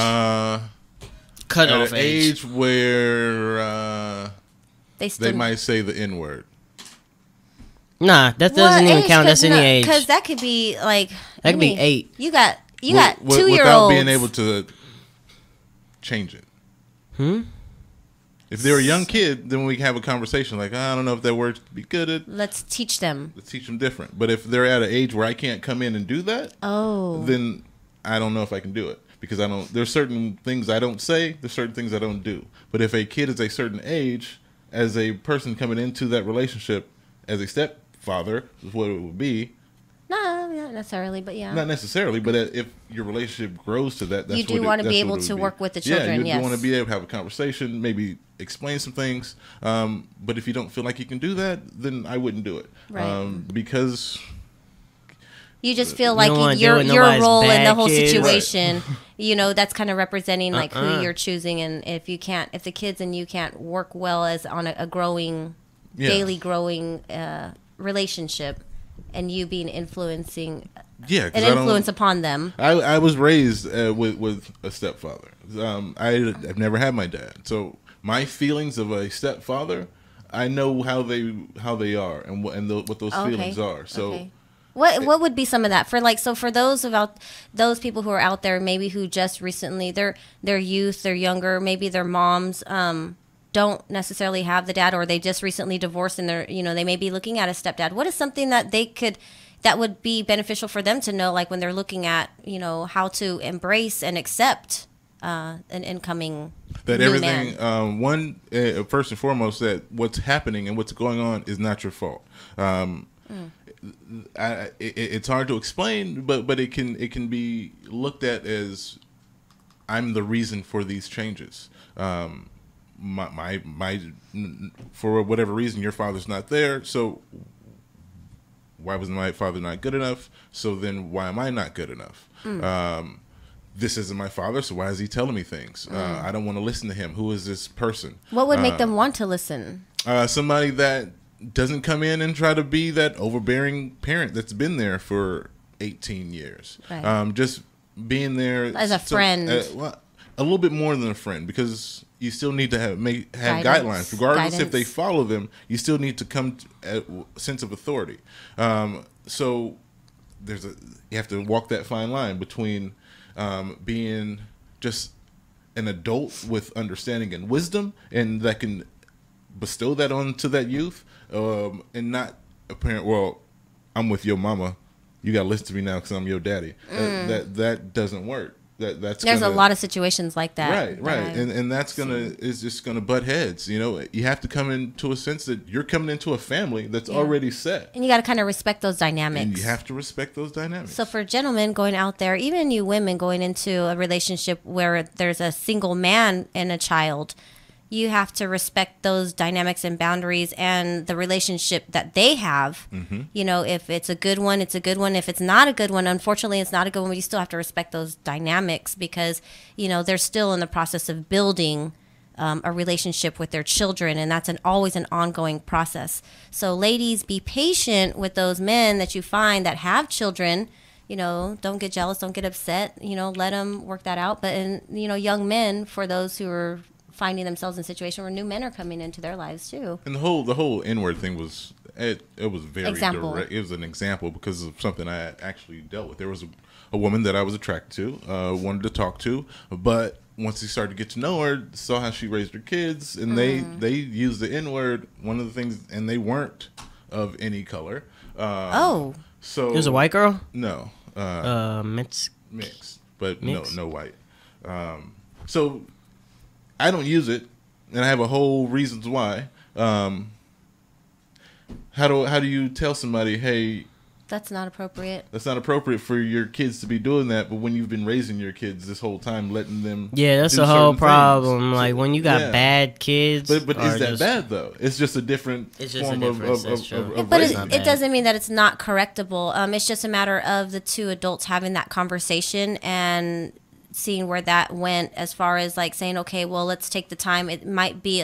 Cutoff age where they might say the N-word. Nah, that doesn't even count. That's any age. Because that could be like that could be 8. You got 2-year-olds without being able to change it. If they're a young kid, then we can have a conversation like, I don't know if that word would be good at. Let's teach them. Let's teach them different. But if they're at an age where I can't come in and do that, then I don't know if I can do it. Because there's certain things I don't say, there's certain things I don't do. But if a kid is a certain age, as a person coming into that relationship as a stepfather, is what it would be. No, not necessarily, but yeah. Not necessarily, but if your relationship grows to that, that's you do want to be able to work with the children. You want to be able to have a conversation, maybe explain some things. But if you don't feel like you can do that, then I wouldn't do it. Right. Because you just feel like your role in the whole situation, that's kind of representing like who you're choosing, and if the kids and you can't work well as on a growing, daily growing relationship. And you being an influence upon them. I was raised with a stepfather. I've never had my dad, so my feelings of a stepfather, I know how they are and what those feelings are. So, what would be some of that for those people who are out there, maybe who just recently they're youth, they're younger, maybe their moms don't necessarily have the dad, or they just recently divorced and they may be looking at a stepdad. What is something that that would be beneficial for them to know, like when they're looking at, how to embrace and accept an incoming that new everything, man? First and foremost, that what's happening and what's going on is not your fault. It's hard to explain, but it can be looked at as I'm the reason for these changes. My for whatever reason, your father's not there. So why was my father not good enough? So then why am I not good enough? This isn't my father, so why is he telling me things? I don't want to listen to him. Who is this person? What would make them want to listen? Somebody that doesn't come in and try to be that overbearing parent that's been there for 18 years. Right. Just being there as a friend. A little bit more than a friend, because you still need to have guidelines. Regardless if they follow them, you still need to come to a sense of authority. So you have to walk that fine line between being just an adult with understanding and wisdom, and that can bestow that onto that youth, and not a parent. Well, I'm with your mama. You got to listen to me now because I'm your daddy. That doesn't work. There's a lot of situations like that. Right, and that's is just gonna butt heads. You know, you have to come into a sense that you're coming into a family that's already set, and you got to kind of respect those dynamics. And you have to respect those dynamics. So for gentlemen going out there, even you women going into a relationship where there's a single man and a child, you have to respect those dynamics and boundaries and the relationship that they have. You know, if it's a good one, it's a good one. If it's not a good one, unfortunately, it's not a good one. But you still have to respect those dynamics because, you know, they're still in the process of building a relationship with their children. And that's always an ongoing process. So ladies, be patient with those men that you find that have children. You know, don't get jealous, don't get upset. You know, let them work that out. But, you know, young men, for those who are finding themselves in a situation where new men are coming into their lives too. And the whole N-word thing was it was very direct. It was an example because of something I actually dealt with. There was a woman that I was attracted to, wanted to talk to, but once he started to get to know her, saw how she raised her kids, and they used the N-word. One of the things, and they weren't of any color. So it was a white girl. No, mixed, but no white. So I don't use it, and I have a whole reasons why. How do you tell somebody, hey, that's not appropriate? That's not appropriate for your kids to be doing that. But when you've been raising your kids this whole time, letting them that's do the whole problem. Things. Like when you got bad kids, but is that bad though? It's just a different form of but it doesn't mean that it's not correctable. It's just a matter of the two adults having that conversation and seeing where that went, as far as like saying, okay, well, let's take the time. It might be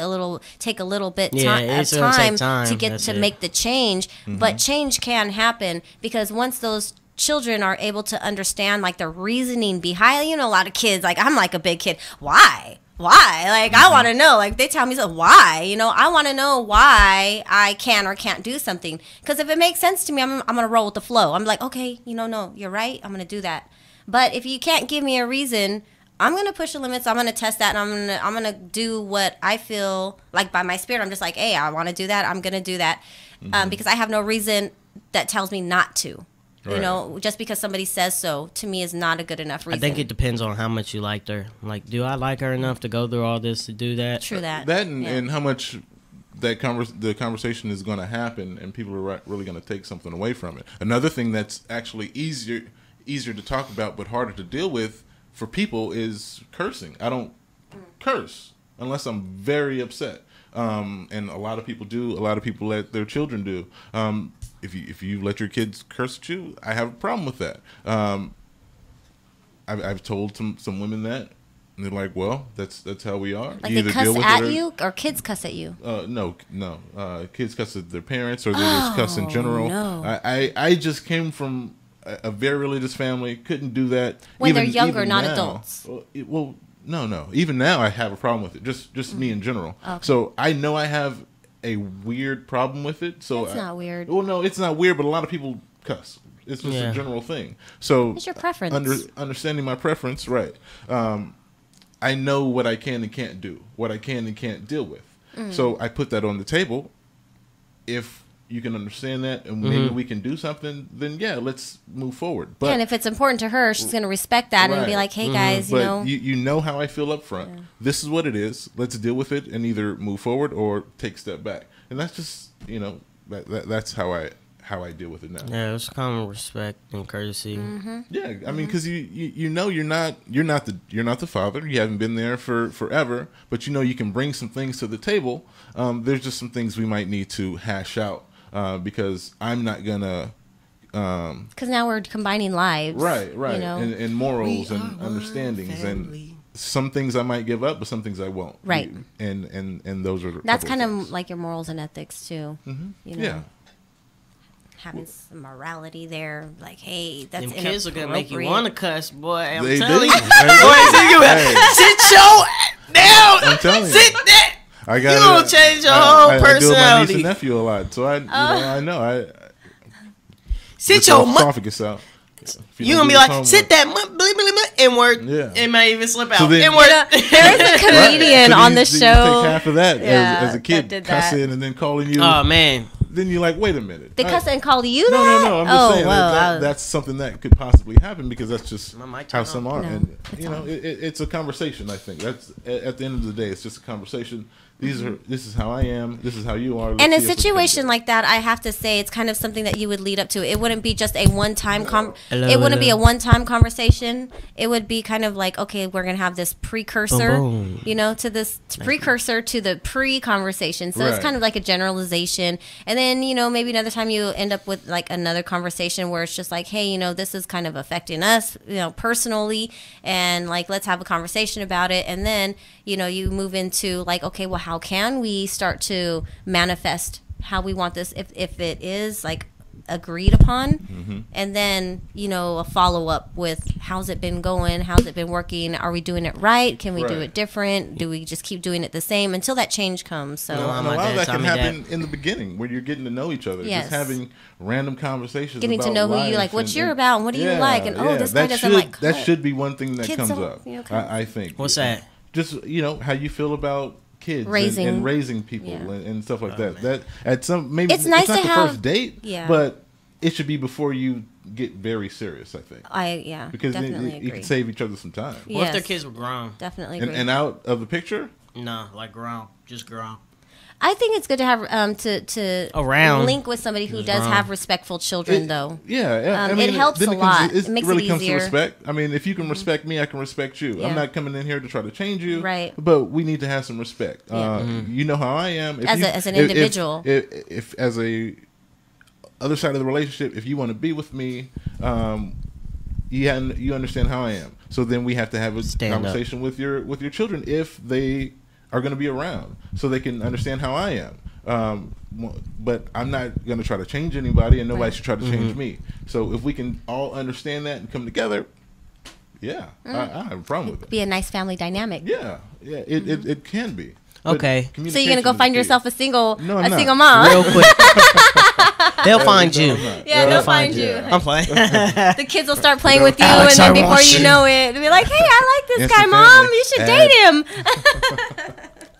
take a little bit of time to get to make the change, but change can happen because once those children are able to understand like the reasoning behind, you know, a lot of kids, like I'm like a big kid, why? Like, I want to know, like, they tell me, so why? You know, I want to know why I can or can't do something. Because if it makes sense to me, I'm going to roll with the flow. I'm like, okay, you know, no, you're right. I'm going to do that. But if you can't give me a reason, I'm going to push the limits. I'm going to test that. And I'm going to do what I feel like by my spirit. I'm just like, hey, I want to do that. I'm going to do that. Because I have no reason that tells me not to. Right. You know, just because somebody says so, to me, is not a good enough reason. I think it depends on how much you liked her. Like, do I like her enough to go through all this to do that? True that. And how much the conversation is going to happen, and people are really going to take something away from it. Another thing that's actually easier to talk about but harder to deal with for people is cursing. I don't curse unless I'm very upset. And a lot of people do. A lot of people let their children do. If you let your kids curse at you, I have a problem with that. I've told some women that, and they're like, "Well, that's how we are." Like they cuss at you, or kids cuss at you? No. Kids cuss at their parents, or they just cuss in general. No. I just came from a very religious family. Couldn't do that when they're younger, not adults. Well, no. Even now, I have a problem with it. Just me in general. Okay. So I know I have a weird problem with it. So it's not weird. Well, no, it's not weird, but a lot of people cuss. It's just a general thing. So it's your preference. Understanding my preference, right? I know what I can and can't do, what I can and can't deal with. So I put that on the table. If you can understand that, and maybe we can do something, then let's move forward. But and if it's important to her, she's going to respect that and be like, hey guys, you know how I feel up front. Yeah. This is what it is. Let's deal with it and either move forward or take a step back. And that's just, you know, that's how I deal with it now. Yeah, it's common respect and courtesy. Yeah, I mean, because you know you're not the father. You haven't been there for forever, but you know you can bring some things to the table. There's just some things we might need to hash out. Because I'm not gonna. Because now we're combining lives, right, you know? and morals and understandings, and some things I might give up, but some things I won't. Right, and those are that's kind of like your morals and ethics too. You know, having some morality there, like, hey, that's them kids are gonna make you want to cuss, boy. I'm telling you, sit your down. I'm telling you, sit there. You gonna change your whole personality. I deal with my niece and nephew a lot, so I know. Sit your esophagus out. You gonna be like, sit that N-word. Yeah. It might even slip out. So then, N-word. There is a comedian on the show. You take half of that as a that kid, did cussing that. and then calling you. Oh man. Then you're like, wait a minute. They cuss and call you that? No. I'm just saying well, that's something that could possibly happen because that's just how some are. No, And it's a conversation. I think that's at the end of the day, it's just a conversation. This is how I am. This is how you are. And a situation like that, I have to say, it's kind of something that you would lead up to. It wouldn't be just a one-time it wouldn't be a one-time conversation. It would be kind of like, okay, we're gonna have this precursor, to this precursor to the pre-conversation. So it's kind of like a generalization, and then maybe another time you end up with like another conversation where it's just like, hey, this is kind of affecting us, personally, and like let's have a conversation about it, and then you move into like, okay, well, how can we start to manifest how we want this if it is like agreed upon, and then a follow-up with how's it been going, how's it been working, are we doing it right, can we do it different, do we just keep doing it the same until that change comes? So a lot of that can happen in the beginning when you're getting to know each other, just having random conversations, getting about to know who life you like, what you're about, and what do you like, and this guy doesn't like that should be one thing that comes up. I think. What's that? Just how you feel about kids and raising people and stuff like that. Man. That at some maybe it's nice not to the have, first date, but it should be before you get very serious. I think. Because then you can save each other some time. What if their kids were grown? Definitely agree. And out of the picture? No, like grown, just grown. I think it's good to have to around link with somebody who does have respectful children, though. Yeah, I mean, it helps a lot. It makes really it comes to easier. respect. I mean, if you can respect me, I can respect you. I'm not coming in here to try to change you, right? But we need to have some respect. You know how I am as an individual. If as a other side of the relationship, if you want to be with me, you understand how I am. So then we have to have a conversation with your children if they are going to be around, so they can understand how I am. But I'm not going to try to change anybody, and nobody should try to change me. So if we can all understand that and come together, I have a problem with it. Be a nice family dynamic. It can be. Okay. So you're gonna go find yourself a single mom real quick. They'll find you. They'll find you. I'm playing. The kids will start playing with you, and then before you know it, they'll be like, "Hey, I like this guy, Mom. You should date him."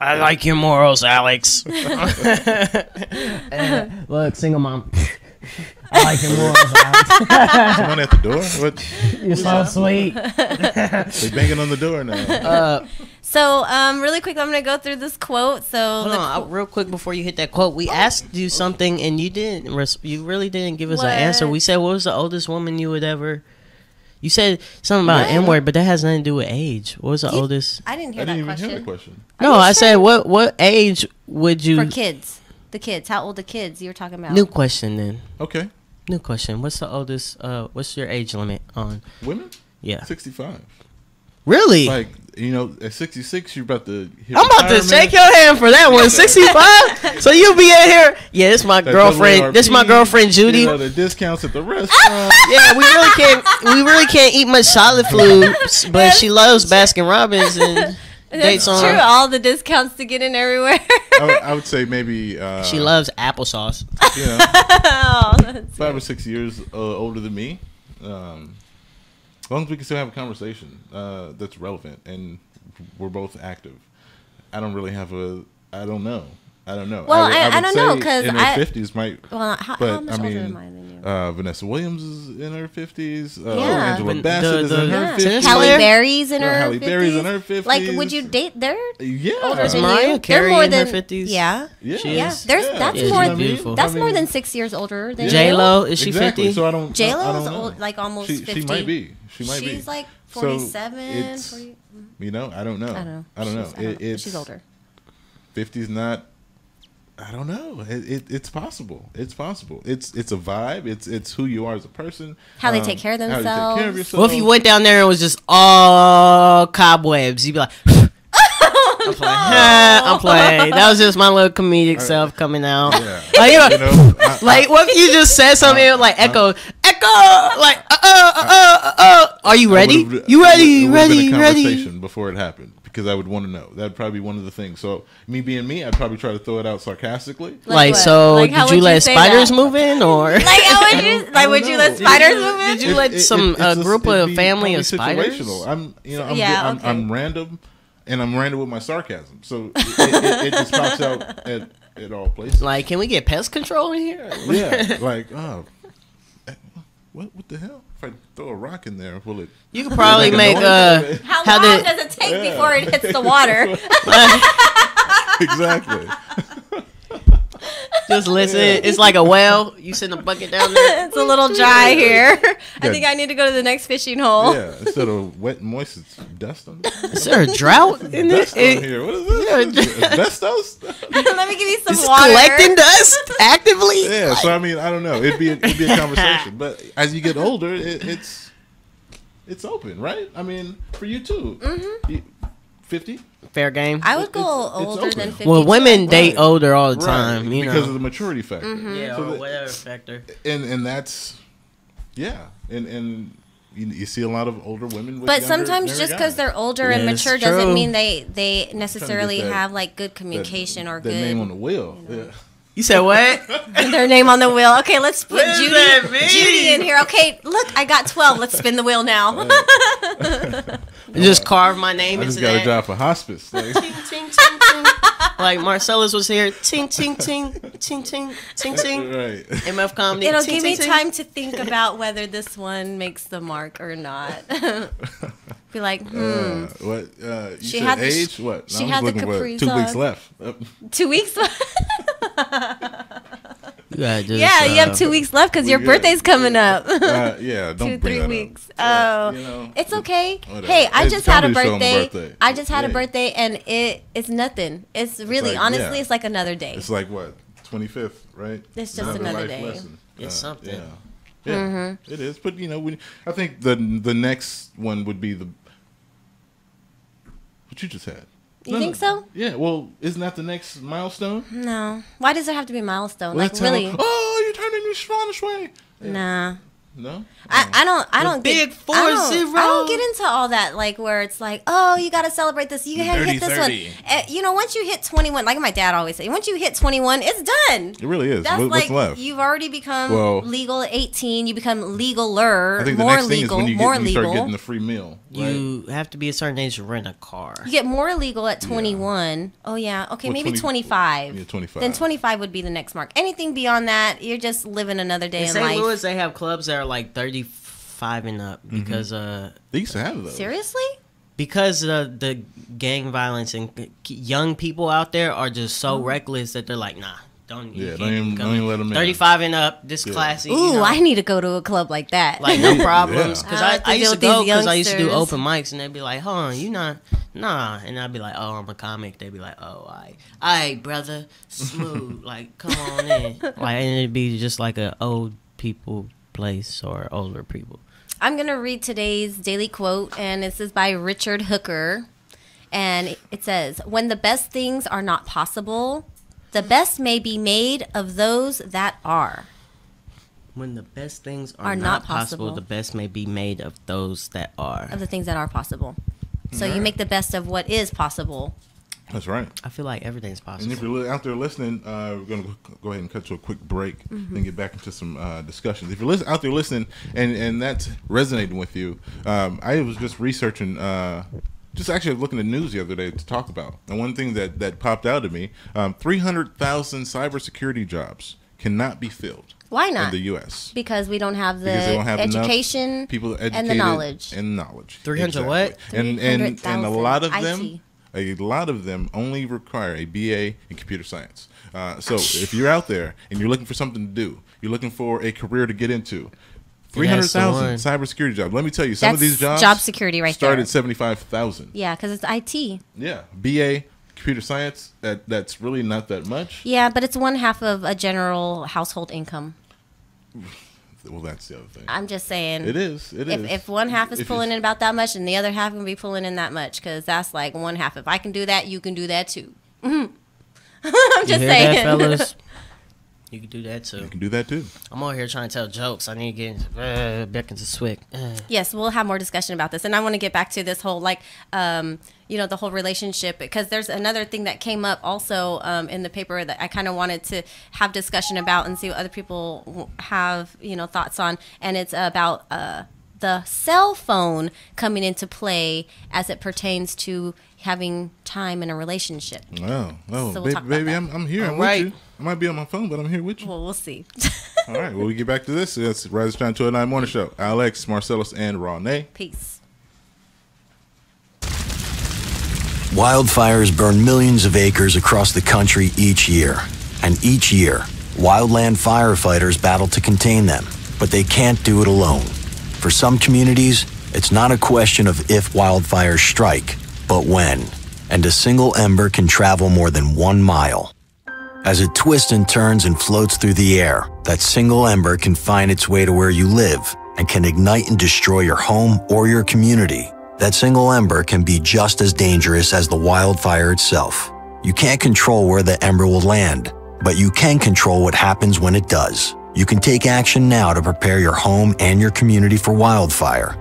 I like your morals, Alex. Look, single mom. I like your morals, Alex. Someone at the door? What? You're so sweet. They're banging on the door now. So, really quick, I'm going to go through this quote. So, hold on, real quick before you hit that quote, we asked you something and you didn't. You really didn't give us an answer. We said, what was the oldest woman you would ever? You said something about an N-word, but that has nothing to do with age. What was the oldest? I didn't hear that question. No, I said what age would you? For kids, the kids. How old the kids you were talking about? New question then. Okay. New question. What's the oldest? What's your age limit on women? Yeah, 65. Really? Like, at 66, you're about to hit I'm about to shake your hand for that one. 65? So you'll be in here. Yeah, this is my girlfriend. This is my girlfriend, Judy. The discounts at the restaurant. Yeah, we really can't eat much solid foods, but she loves Baskin Robbins and That's true. All the discounts to get in everywhere. I would say maybe she loves applesauce. Yeah. 5 or 6 years older than me. As long as we can still have a conversation that's relevant and we're both active. I don't really have I don't know. Well, I don't know because in her 50s might. Well, how much older am I than you? Vanessa Williams is in her 50s. Angela Bassett is in her 50s. Halle Berry's in her 50s. Halle Berry's in her 50s. Like, would you date their older than Mariah Carey in her 50s? Yeah. That's more than 6 years older than J-Lo, is she 50? So I don't. J-Lo is old, like almost 50. She might be. She's like 47. So I don't know. She's older. 50's not. I don't know. It's possible. It's possible. It's a vibe. It's who you are as a person. How they take care of themselves. How you take care of yourself. Well, if you went down there and it was just all cobwebs, you'd be like, I'm playing. That was just my little comedic self coming out. Yeah. Like, what if you just said something like echo back up. Like, are you ready? You ready? You ready? You ready? Conversation before it happened, because I would want to know. That'd probably be one of the things. So me being me, I'd probably try to throw it out sarcastically. Like so, did you let spiders move in, or like how would you would you let spiders move in? Did you let some group of family of spiders? I'm random, and I'm random with my sarcasm. So it just pops out at all places. Like, can we get pest control in here? Yeah, like what the hell? If I throw a rock in there, will it? You could probably make how long does it take before it hits the water? Exactly. Just listen. It's like a well. You send a bucket down there. It's a little dry here. I think I need to go to the next fishing hole. Yeah, instead of wet and moist, it's dust on it. Is there a drought in this? Here. What is this? Asbestos? Let me give you some it's water. Collecting dust actively. Yeah, so I mean, I don't know. It'd be a conversation, but as you get older, it's open, right? I mean, for you too. 50. Fair game. I would go older than 50. Well, women date older all the time, you know, because of the maturity factor. Yeah, so or whatever factor. And that's and you see a lot of older women. But sometimes just because they're older and mature doesn't mean they necessarily have like good communication or good name on the wheel. You know? Yeah. You said what? Their name on the wheel. Okay, let's put Judy in here. Okay, look, I got 12. Let's spin the wheel now. Just carve my name into that. I just got a job for hospice. Like. Ting, ting, ting, ting. Like Marcellus was here. Ting, ting, ting, ting, ting, ting, ting. Right. MF comedy. It'll ting, give ting, me ting. time to think about whether this one makes the mark or not. Be like, what? You she said had age? What? She had the capris 2 weeks left. 2 weeks left. You you have 2 weeks left because your birthday's coming up. Yeah, don't 2-3 weeks. Oh, it's okay. Whatever. Hey, I just had a birthday. I just had a birthday, and it's nothing. It's really, honestly, it's like another day. It's like what, 25th, right? It's just another day. Lesson. It's something. Yeah, it is. But I think the next one would be what you just had. You think so? Yeah. Well, isn't that the next milestone? No. Why does there have to be a milestone? Well, like really? You're turning your Spanish way. Yeah. Nah. No. I don't big get 4-0. I don't get into all that, like where it's like, oh, you got to celebrate this. You got to hit this 30. one. Once you hit 21, like my dad always say, once you hit 21, it's done. It really is. That's What's left? You've already become legal at 18. You become legaler, I think the more next legal, thing is more when you legal. start getting the free meal. Right? You have to be a certain age to rent a car. You get more legal at 21. Yeah. Oh yeah, okay, maybe 25. Yeah, 25. Then 25 would be the next mark. Anything beyond that, you're just living another day in St. life. Louis, they have clubs that are like 35 and up because they used to have those. Seriously? Because the gang violence and young people out there are just so reckless that they're like, nah, don't even let them in. 35 and up, this classy. Ooh, I need to go to a club like that. Like, no problems. Because I used to go because I used to do youngsters. open mics, and they'd be like, hold on, you not, nah. And I'd be like, oh, I'm a comic. They'd be like, oh, all right, brother, smooth. Like, come on in. Like, and it'd be just like a old people place or older people. I'm going to read today's daily quote, and this is by Richard Hooker. And it says, when the best things are not possible, the best may be made of those that are. When the best things are not possible, the best may be made of those that are. Of the things that are possible. So you make the best of what is possible. That's right. I feel like everything's possible. And if you're out there listening, we're going to go ahead and cut to a quick break and get back into some discussions. If you're out there listening and that's resonating with you, I was just researching, just actually looking at news the other day to talk about. And one thing that popped out at me, 300,000 cybersecurity jobs cannot be filled. Why not? In the U.S. Because we don't have the education, people educated, and the knowledge. 300 exactly. What? And a lot of them, a lot of them only require a BA in computer science. So if you're out there and you're looking for something to do, you're looking for a career to get into, 300,000 cybersecurity jobs. Let me tell you, some of these jobs job security start at 75,000. Yeah, because it's IT. Yeah, BA. Computer science, that's really not that much. Yeah, but it's one half of a general household income. Well, that's the other thing. I'm just saying. It is. If one half is pulling in about that much, and the other half can be pulling in that much, because that's like one half. If I can do that, you can do that too. I'm just saying. That, fellas? You can do that too. You can do that too. I'm over here trying to tell jokes. I need to get back into Swick. Yes, we'll have more discussion about this. And I want to get back to this whole, like, the whole relationship, because there's another thing that came up also in the paper that I kind of wanted to have discussion about and see what other people have, thoughts on. And it's about the cell phone coming into play as it pertains to having time in a relationship. Oh, So we'll baby, I'm here. I'm with you. I might be on my phone, but I'm here with you. Well, we'll see. All right, well, we get back to this. It's Rise and Shine 209 Morning Show. Alex, Marcellus, and Ronnie. Peace. Wildfires burn millions of acres across the country each year. And each year, wildland firefighters battle to contain them, but they can't do it alone. For some communities, it's not a question of if wildfires strike, but when. And a single ember can travel more than 1 mile. As it twists and turns and floats through the air, that single ember can find its way to where you live and can ignite and destroy your home or your community. That single ember can be just as dangerous as the wildfire itself. You can't control where the ember will land, but you can control what happens when it does. You can take action now to prepare your home and your community for wildfire.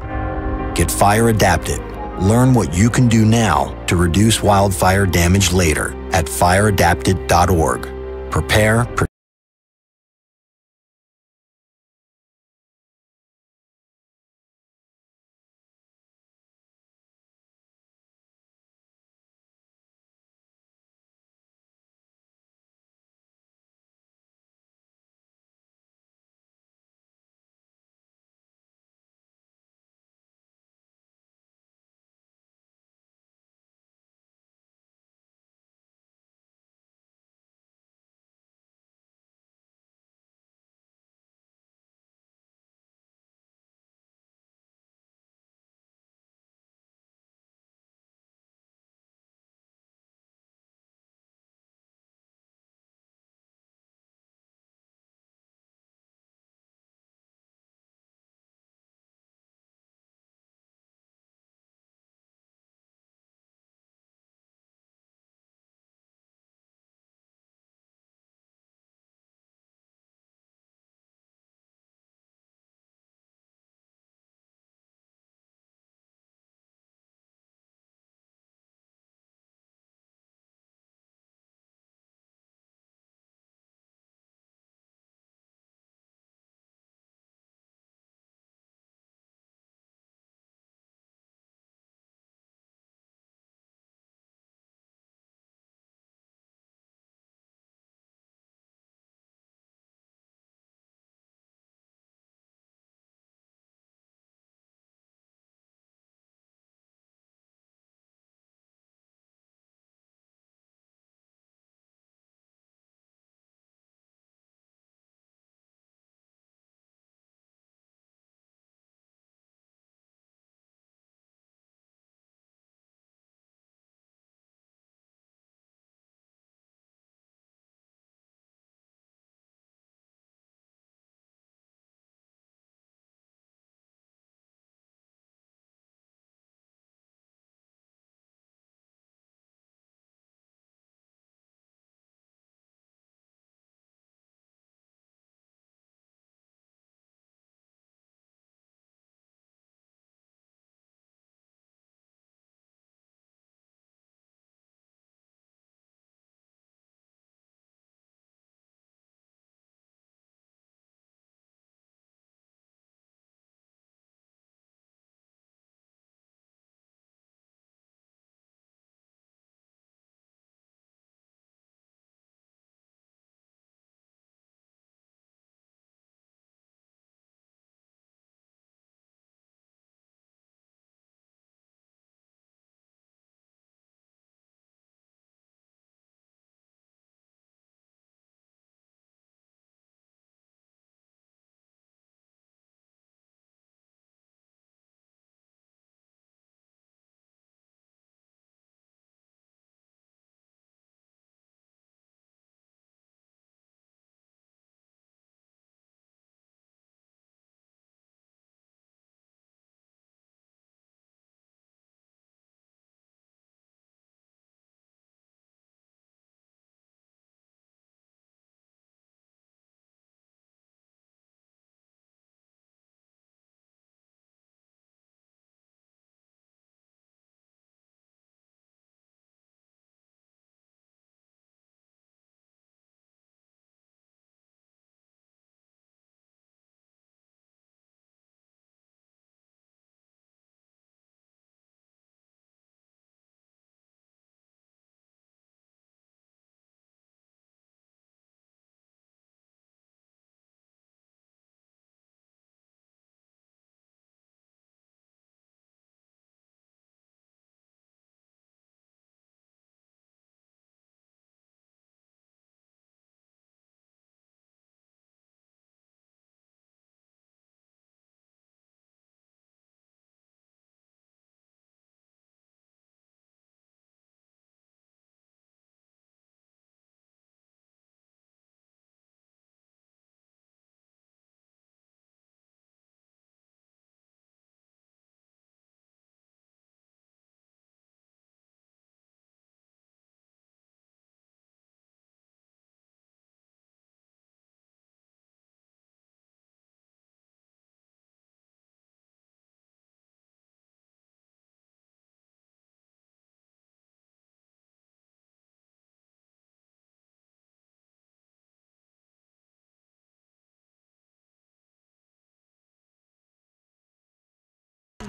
Get fire adapted. Learn what you can do now to reduce wildfire damage later at fireadapted.org. Prepare,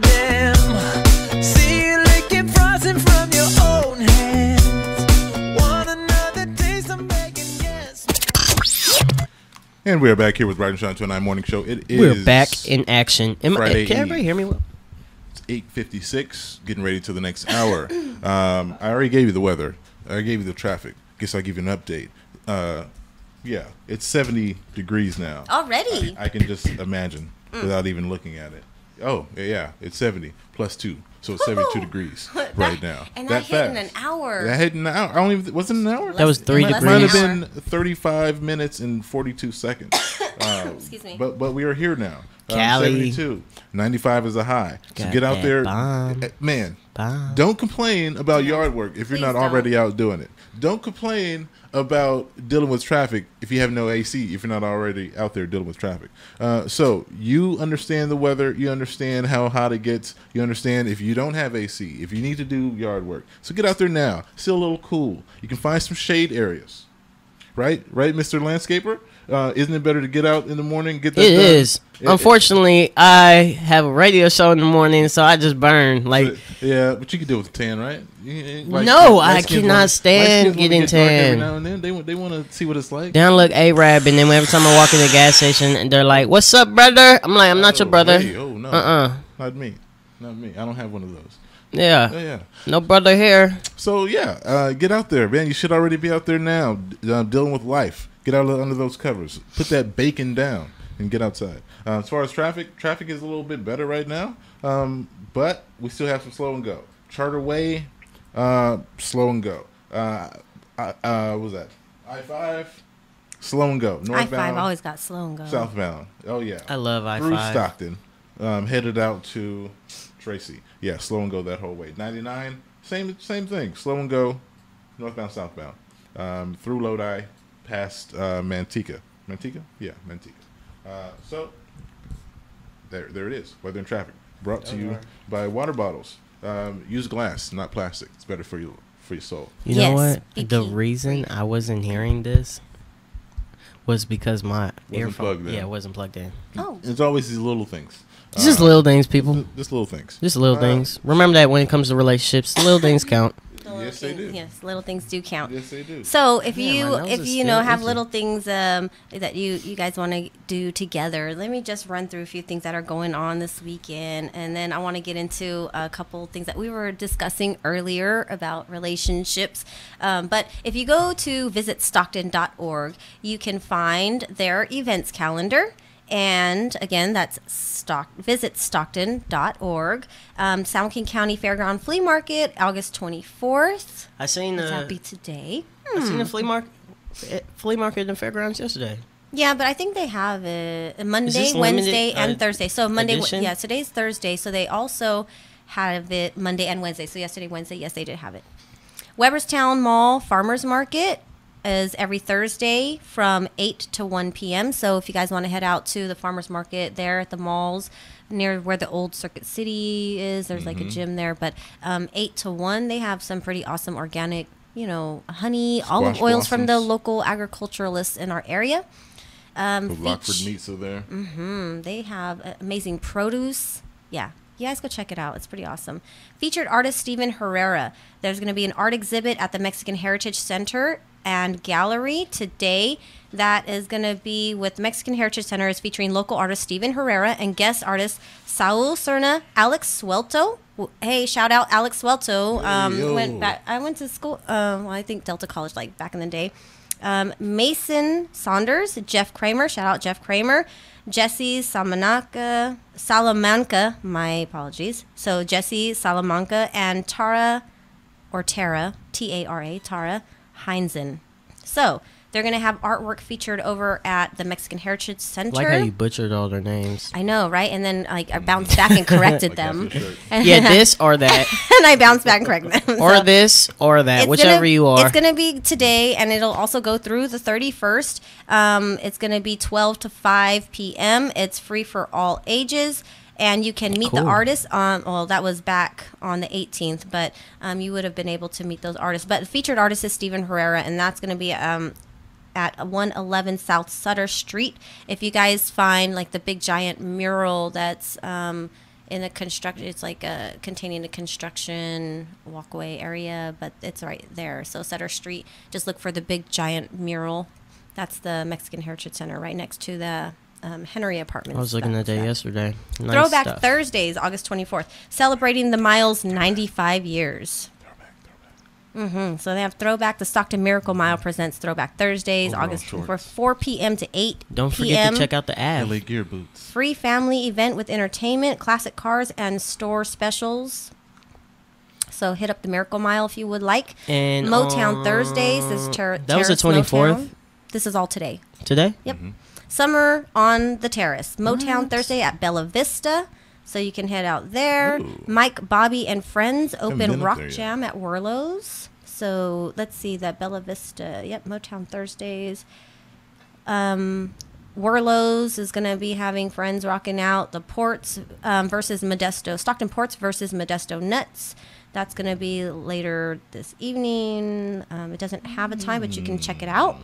Damn, see you licking frosting from your own hands. Want another taste of bacon, yes. And we are back here with Bright and Shine 29 Morning Show. It is We're back in action. Friday Can everybody hear me well? It's 8:56, getting ready to the next hour. I already gave you the weather. I gave you the traffic. Guess I'll give you an update. Yeah, it's 70 degrees now. Already? I can just imagine without even looking at it. Oh, yeah, it's 70 plus 2. So it's 72 degrees right now. And that hit in an hour. That hit in an hour. I don't even, was it an hour? That was 3 degrees. It might have been 35 minutes and 42 seconds. Excuse me. But we are here now. Cali. 72. 95 is a high. So Got get out that there. bomb. Man, Bomb. don't complain about yard work if you're Please not already out doing it. Don't complain about dealing with traffic if you have no AC, if you're not already out there dealing with traffic. So you understand the weather. You understand how hot it gets. You understand if you don't have AC, if you need to do yard work. So get out there now. Still a little cool. You can find some shade areas. Right, Mr. Landscaper? Isn't it better to get out in the morning, get that done? It is. Unfortunately, I have a radio show in the morning, so I just burn. Like, yeah, but you can deal with the tan, right? No, I cannot stand getting tan. Every now and then, they want to see what it's like. They don't look Arab, and then every time I walk in the gas station, and they're like, "What's up, brother?" I'm like, "I'm not your brother." Hey, oh no, not me. I don't have one of those. Yeah. No brother here. So yeah, get out there, man. You should already be out there now, dealing with life. Get out under those covers. Put that bacon down and get outside. As far as traffic is a little bit better right now, but we still have some slow and go. Charter Way, slow and go. What was that? I-5, slow and go. Northbound. I-5 always got slow and go. Southbound. Oh yeah. I love I-5. Through Stockton, headed out to Tracy. Yeah, slow and go that whole way. 99, same thing. Slow and go, northbound, southbound. Through Lodi, past Manteca. Manteca? Yeah, Manteca. So there it is. Weather and traffic brought to you by water bottles. Use glass, not plastic. It's better for your soul. You know what? The reason I wasn't hearing this was because my earphone wasn't plugged in. Oh. It's always these little things. It's just little things, people. Just little things. Just little things. Remember that when it comes to relationships, little things count. Yes, they do. Yes, little things do count. Yes, they do. So if My you nose is have still little things that you guys want to do together, let me just run through a few things that are going on this weekend, and then I want to get into a couple things that we were discussing earlier about relationships. But if you go to visitstockton.org, you can find their events calendar. And again, that's visitstockton.org. San County Fairground Flea Market, August 24th. I seen That'd be today. I seen the flea market in the fairgrounds yesterday. Yeah, but I think they have it Monday, this Wednesday, limited, and Thursday. So Monday, edition? yeah, today's Thursday. So they also have it Monday and Wednesday. So yesterday, Wednesday, yes, they did have it. Weberstown Mall Farmers Market is every Thursday from 8 to 1 p.m. So if you guys want to head out to the farmers market there at the malls near where the old Circuit City is, there's like a gym there. But 8 to 1, they have some pretty awesome organic, honey, olive oils from the local agriculturalists in our area. Rockford meats are there. They have amazing produce. Yeah. You guys go check it out. It's pretty awesome. Featured artist Steven Herrera. There's going to be an art exhibit at the Mexican Heritage Center and Gallery today. That is going to be with Mexican Heritage Center, is featuring local artist Steven Herrera and guest artist Saul Serna, Alex Suelto. Hey, shout out Alex Suelto. I went to school, I think Delta College, like back in the day. Mason Saunders, Jeff Kramer, shout out Jeff Kramer. Jesse Salamanca, my apologies. So Jesse Salamanca and Tara, T-A-R-A, Tara Heinzen. So they're going to have artwork featured over at the Mexican Heritage Center. I like how you butchered all their names. I know, right? And then I bounced back and corrected them. Yeah, this or that. And I bounced back and corrected them. Or this or that, whichever you are. It's going to be today, and it'll also go through the 31st. It's going to be 12 to 5 p.m. It's free for all ages. And you can meet the artists that was back on the 18th, but you would have been able to meet those artists. But the featured artist is Steven Herrera, and that's going to be at 111 South Sutter Street. If you guys find like the big giant mural that's in a construction. It's like containing a construction walkway area, but it's right there. So Sutter Street. Just look for the big giant mural. That's the Mexican Heritage Center right next to the Henry Apartments. I was looking at that yesterday. Nice Throwback stuff. Thursdays, August 24th, celebrating the mile's 95 years. So they have Throwback. The Stockton Miracle Mile presents Throwback Thursdays, August 24th, 4 p.m. to 8 Don't forget p.m. to check out the ad. LA Gear Boots. Free family event with entertainment, classic cars, and store specials. So hit up the Miracle Mile if you would like. And Motown Thursdays. This is that was the 24th? This is all today. Today? Yep. Summer on the Terrace. Motown Thursday at Bella Vista. So you can head out there. Ooh. Mike, Bobby, and Friends open been up Rock there yet. Jam at Warlow's. So let's see, that Bella Vista. Yep, Motown Thursdays. Warlow's is going to be having Friends rocking out. The Ports versus Modesto. Stockton Ports versus Modesto Nuts. That's going to be later this evening. It doesn't have a time, but you can check it out.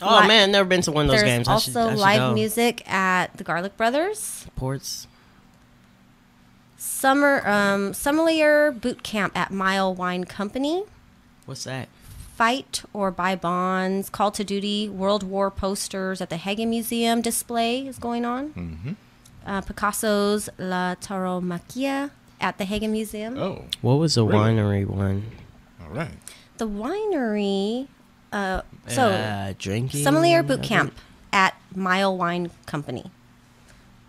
Oh, man, never been to one of those There's games. also I should live go. music at the Garlic Brothers. Ports. Sommelier boot camp at Mile Wine Company. What's that? Fight or buy bonds. Call to duty. World War posters at the Hagen Museum display is going on. Picasso's La Tauromaquia at the Hagen Museum. Oh, What was the really? winery one? All right. The winery. Drinking. Sommelier boot I camp think. at Mile Wine Company.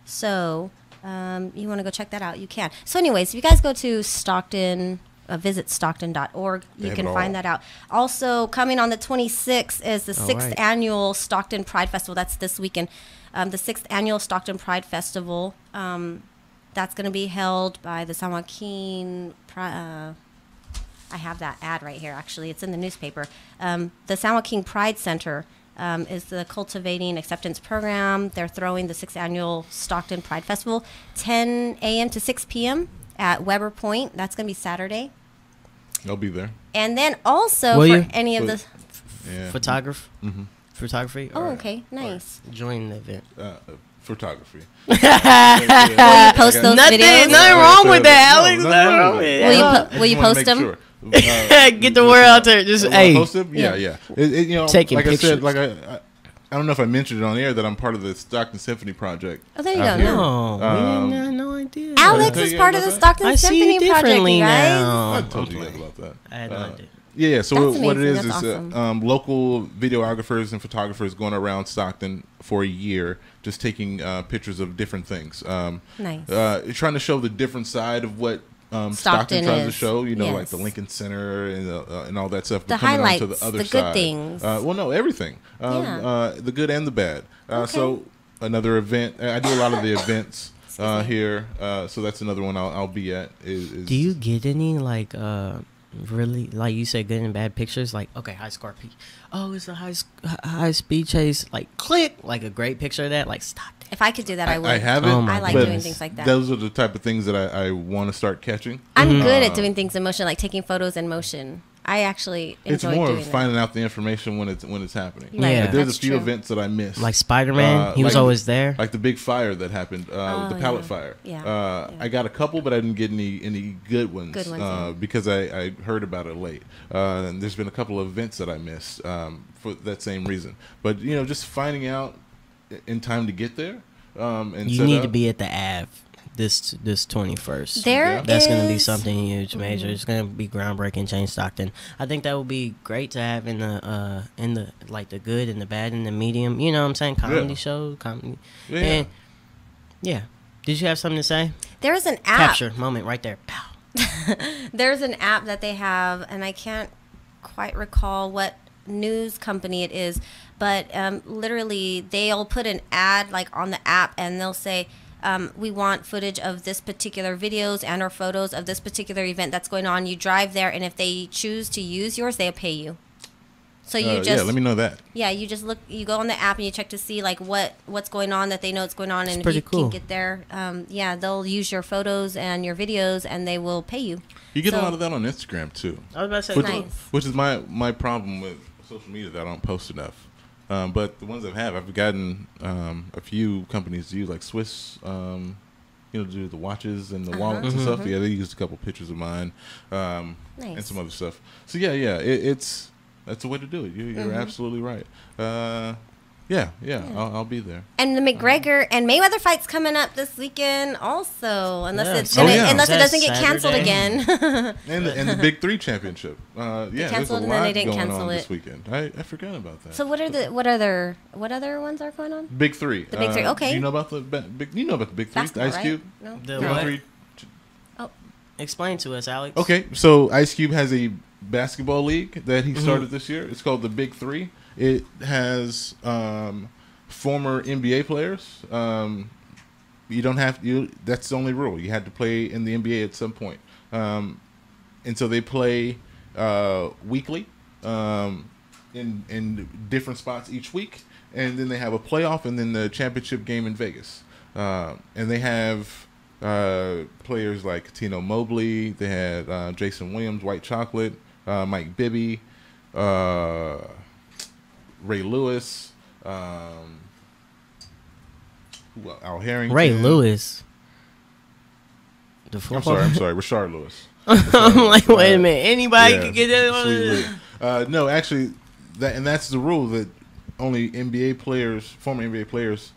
So you want to go check that out, you can. So anyways, if you guys go to Stockton, visit stockton.org, you have can it find all. that out. Also coming on the 26th is the 6th right. annual Stockton Pride Festival. That's this weekend. The 6th annual Stockton Pride Festival. That's going to be held by the San Joaquin I have that ad right here, actually. It's in the newspaper. The San Joaquin Pride Center is the Cultivating Acceptance Program. They're throwing the 6th annual Stockton Pride Festival, 10 a.m. to 6 p.m. at Weber Point. That's going to be Saturday. I'll be there. And then also Will for you? any of the... Yeah. Photography? Oh, or okay. Nice. Join the event. Photography. Will you post those videos? Nothing wrong with that, Alex. Nothing wrong with Will you, that. will you post them? Get the word out there. Just, hey. Post them? Yeah. You know, Taking like pictures. I said, like I don't know if I mentioned it on air that I'm part of the Stockton Symphony Project. Oh, there you out go. here. No, we didn't have no idea. Alex tell is you part guys of the about Stockton I see Symphony you Project, differently you guys. now. I told you guys about that. I had no idea. Yeah, so That's what it amazing. is That's awesome. local videographers and photographers going around Stockton for a year, just taking pictures of different things. Nice. Trying to show the different side of what Stockton Stockton tries to is. show, you know, like Yes. the Lincoln Center and all that stuff. The but coming on to highlights, the other the good side. things. Well, no, everything. Yeah. The good and the bad. So another event. I do a lot of the events here. So that's another one I'll be at. Do you get any, like, really, like you said, good and bad pictures? Like, okay, high score peak. Oh, it's a high speed chase. Like, click. Like a great picture of that. Like, stop that. If I could do that, I would. I haven't. Oh my I like but doing things like that. Those are the type of things that I want to start catching. I'm good at doing things in motion, like taking photos in motion. I actually It's enjoy more doing of that. finding out the information when it's happening. Right, Yeah. Like, there's that's a few true. events that I missed. Like Spider-Man, he was like- always there. Like the big fire that happened, the pallet fire. Yeah. I got a couple, but I didn't get any good ones. Good ones, yeah. Because I heard about it late. And there's been a couple of events that I missed for that same reason. But you know, just finding out in time to get there. And You set need up. to be at the Ave this 21st. There That's going to be is- something huge, major. It's going to be groundbreaking, change Stockton. I think that would be great to have in the like the good and the bad and the medium. You know what I'm saying? Comedy show, comedy. Yeah. And, yeah. Did you have something to say? There's an app. Capture moment right there. Pow. There's an app that they have, and I can't quite recall what news company it is, but literally they'll put an ad like on the app, and they'll say, we want footage of this particular videos and or photos of this particular event that's going on. You drive there, and if they choose to use yours, they'll pay you. So you just let me know that. Yeah, you just look. You go on the app and you check to see like what's going on, that they know it's going on, and if pretty you cool. can get there, they'll use your photos and your videos, and they will pay you. You get a So- lot of that on Instagram too. I was about to say, Which, Nice. which is my problem with social media, that I don't post enough. But the ones I've gotten a few companies to use, like Swiss do the watches and the wallets and stuff. Yeah, they used a couple pictures of mine, and some other stuff. So it's that's the way to do it. You're absolutely right. I'll be there. And the McGregor and Mayweather fight's coming up this weekend also, unless it doesn't get canceled again. and the Big Three Championship. Canceled and then they didn't cancel it this weekend. I forgot about that. So what other ones are going on? Big Three. The Big Three. Okay. Do you know about the big? You know about the Big Three? Basketball, Ice Cube. Right? The Big what? Three. Explain to us, Alex. Okay, so Ice Cube has a basketball league that he started this year. It's called the Big Three. It has former NBA players. You don't have that's the only rule. You had to play in the NBA at some point. And so they play weekly in different spots each week, and then they have a playoff and then the championship game in Vegas. And they have players like Tino Mobley. They had Jason Williams, White Chocolate, Mike Bibby, Ray Lewis, Al Harrington. Ray Lewis. I'm sorry, Rashard Lewis. I'm like, wait a minute, anybody can get that? No, actually, that's the rule that only NBA players, former NBA players,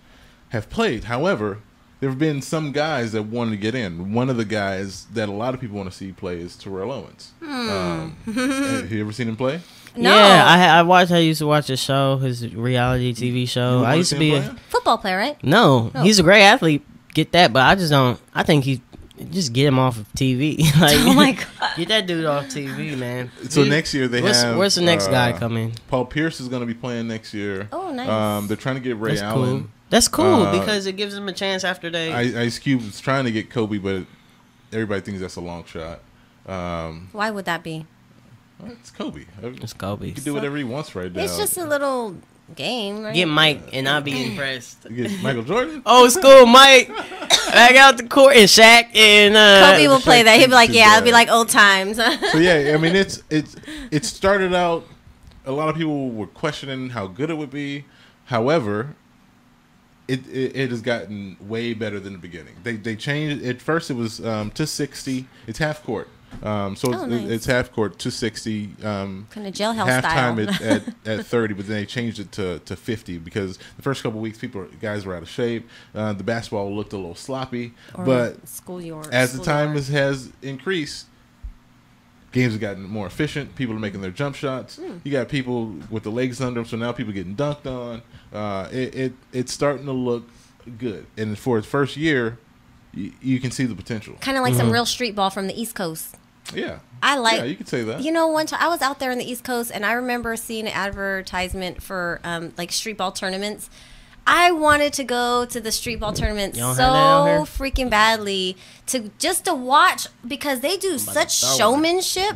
have played. However, there have been some guys that wanted to get in. One of the guys that a lot of people want to see play is Terrell Owens. Have you ever seen him play? No. Yeah, I used to watch his show, his reality TV show. I used to be a football player, right? No, he's a great athlete. Get that, but I just don't. I think he just get him off of TV. Like, oh my god, get that dude off TV, man. So next year where's the next guy coming? Paul Pierce is going to be playing next year. Oh, nice. They're trying to get Ray Allen. Cool. That's cool because it gives them a chance after they. Ice Cube is trying to get Kobe, but everybody thinks that's a long shot. Why would that be? Well, it's Kobe. It's Kobe. He can do whatever he wants right now. It's just a little game, right? Get Mike and I'll be impressed. You get Michael Jordan? Old school Mike. Back out the court and Shaq and Kobe will play that. He'll be like, yeah, it'll be like old times. So yeah, I mean it started out, a lot of people were questioning how good it would be. However, it has gotten way better than the beginning. They changed it. At first it was to 60. It's half court. Nice. It's half court, 260. Kind of jailhouse halftime style. at 30, but then they changed it to 50 because the first couple of weeks guys were out of shape. The basketball looked a little sloppy, but as the time has increased, games have gotten more efficient. People are making their jump shots. You got people with the legs under them, so now people getting dunked on. It's starting to look good, and for its first year, you can see the potential. Kind of like some real street ball from the East Coast. Yeah. Yeah, you could say that. You know, one time I was out there in the East Coast, and I remember seeing an advertisement for like street ball tournaments. I wanted to go to the street ball tournament so freaking badly to watch, because they do such showmanship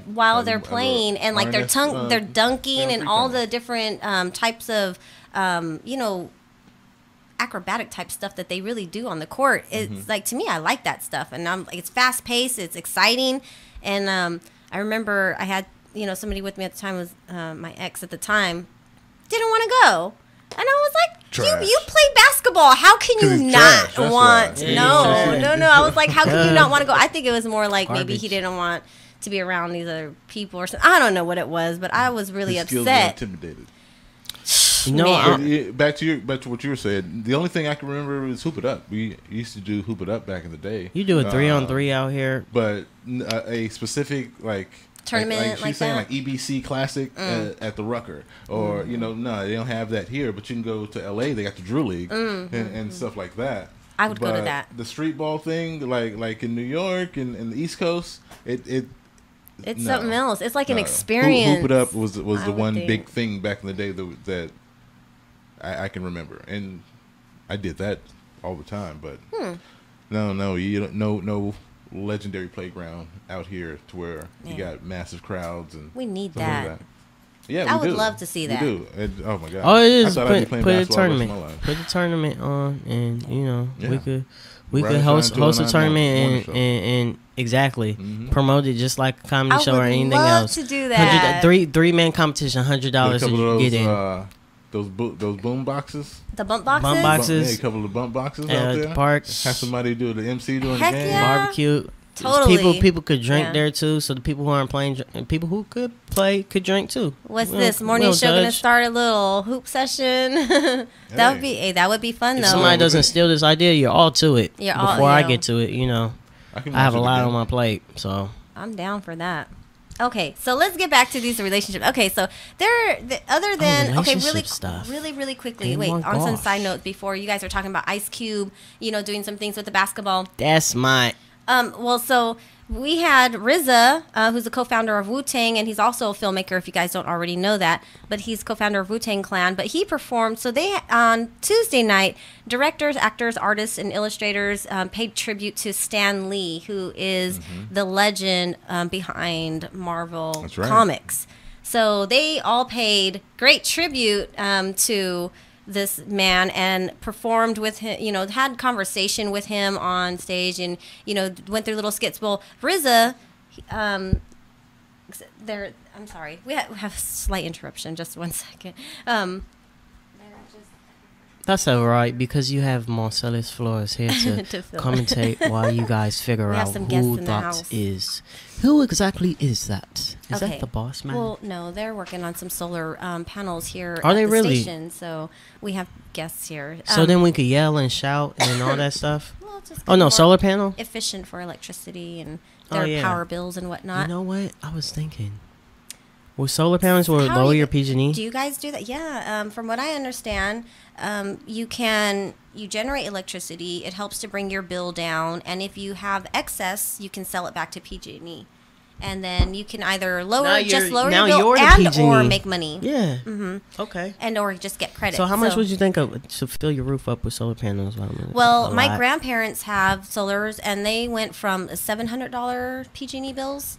while they're playing, and like they're dunking and all the different types of acrobatic type stuff that they really do on the court. It's like, to me, I like that stuff, and it's fast paced, it's exciting, and I remember I had somebody with me at the time, was my ex at the time, didn't want to go, and I was like, you play basketball, how can you not want? No. I was like, how can you not want to go? I think it was more like maybe he didn't want to be around these other people or something. I don't know what it was, but I was really upset. Intimidated. No, back to what you were saying. The only thing I can remember is Hoop It Up. We used to do Hoop It Up back in the day. You do a 3-on-3 out here, but a specific tournament she's saying like EBC Classic at the Rucker, or no, they don't have that here. But you can go to LA. They got the Drew League and stuff like that. I would go to that. The street ball thing, like in New York and the East Coast, it's something else. It's like an experience. Hoop It Up was the one big thing back in the day that I can remember, and I did that all the time. But no, you don't, no legendary playground out here to where you got massive crowds, and we need that. Like that. Yeah, I would love to see that. We do. Oh my god! Oh, it is. I thought I'd be playing basketball most of my life. Put the tournament on, and we could host a tournament and exactly promote it just like a comedy show or anything else. I would love to do that. Three-man competition, $100 so you can get in. those boom boxes. The bump boxes. Bump boxes. Yeah, a couple of bump boxes out At there. the park. Have somebody do the MC during Heck the game. yeah. Barbecue. Totally. People could drink Yeah. there too. So the people who aren't playing, and people who could play, could drink too. What's We this don't- morning we show don't gonna judge. start a little hoop session? That would be fun If though. somebody doesn't steal this idea, you're all to it. You're all- Before I yeah. get to it, you know, I can I have a watch it lot again. on my plate. So I'm down for that. Okay, so let's get back to these relationships. Okay, so other than relationship stuff. really quickly. And Wait, more on some golf. side notes before you guys are talking about Ice Cube, doing some things with the basketball. that's my. Well, so we had RZA, who's the co-founder of Wu-Tang, and he's also a filmmaker, if you guys don't already know that. But he's co-founder of Wu-Tang Clan. But he performed, so they, on Tuesday night, directors, actors, artists, and illustrators paid tribute to Stan Lee, who is the legend behind Marvel That's right. Comics. So they all paid great tribute to this man and performed with him, had conversation with him on stage and, went through little skits. Well, RZA, I'm sorry, we have a slight interruption. Just 1 second. That's all right because you have Marcellus Flores here to, To film. commentate while you guys figure We have out some guests who in the that house. is. Who exactly is that? Is Okay. that the boss man? Well, no, they're working on some solar panels here Are at they the really? station, so we have guests here. So then we could yell and shout and all that stuff. Well, just Oh get no, more solar panel. efficient for electricity and Oh, their yeah. power bills and whatnot. You know what? I was thinking. With solar panels, will it How do lower you- your PG&E? Do you guys do that? Yeah. From what I understand, you generate electricity. It helps to bring your bill down, and if you have excess, you can sell it back to PG&E, and then you can either lower Now your now bill you're the and PG&E. or make money. Yeah. Mm-hmm. Okay. And or just get credit. So how much would you think of to fill your roof up with solar panels? Well, A my lot. grandparents have solars, and they went from $700 PG&E bills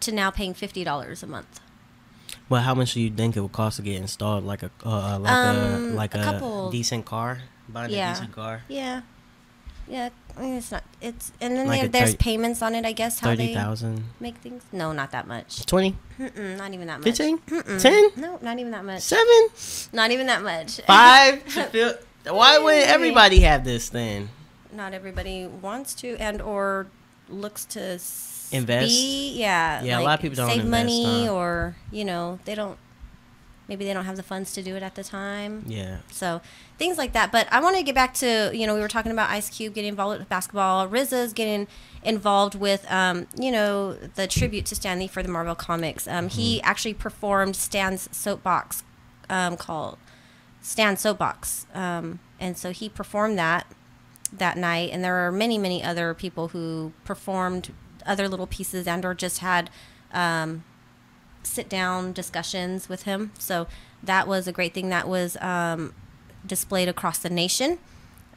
to now paying $50 a month. Well, how much do you think it would cost to get installed? Like a a couple- decent car, buying Yeah. a decent car. Yeah. I mean, it's not. It's and then Like there's 30 payments on it. I guess how they 30,000, make things. No, not that much. 20, Not even that much. 15, Mm-mm. 10, No, not even that much. 7, Not even that much. 5. to fill- Why would everybody have this then? Not everybody wants to and or looks to Invest? Yeah, Yeah, a lot of people don't save invest, money, huh? or they don't. Maybe they don't have the funds to do it at the time. Yeah. So things like that. But I want to get back to, we were talking about Ice Cube getting involved with basketball. RZA's getting involved with, the tribute to Stan Lee for the Marvel Comics. He actually performed Stan's soapbox called Stan's Soapbox. And so he performed that night. And there are many, many other people who performed other little pieces and or just had sit down discussions with him. So that was a great thing that was displayed across the nation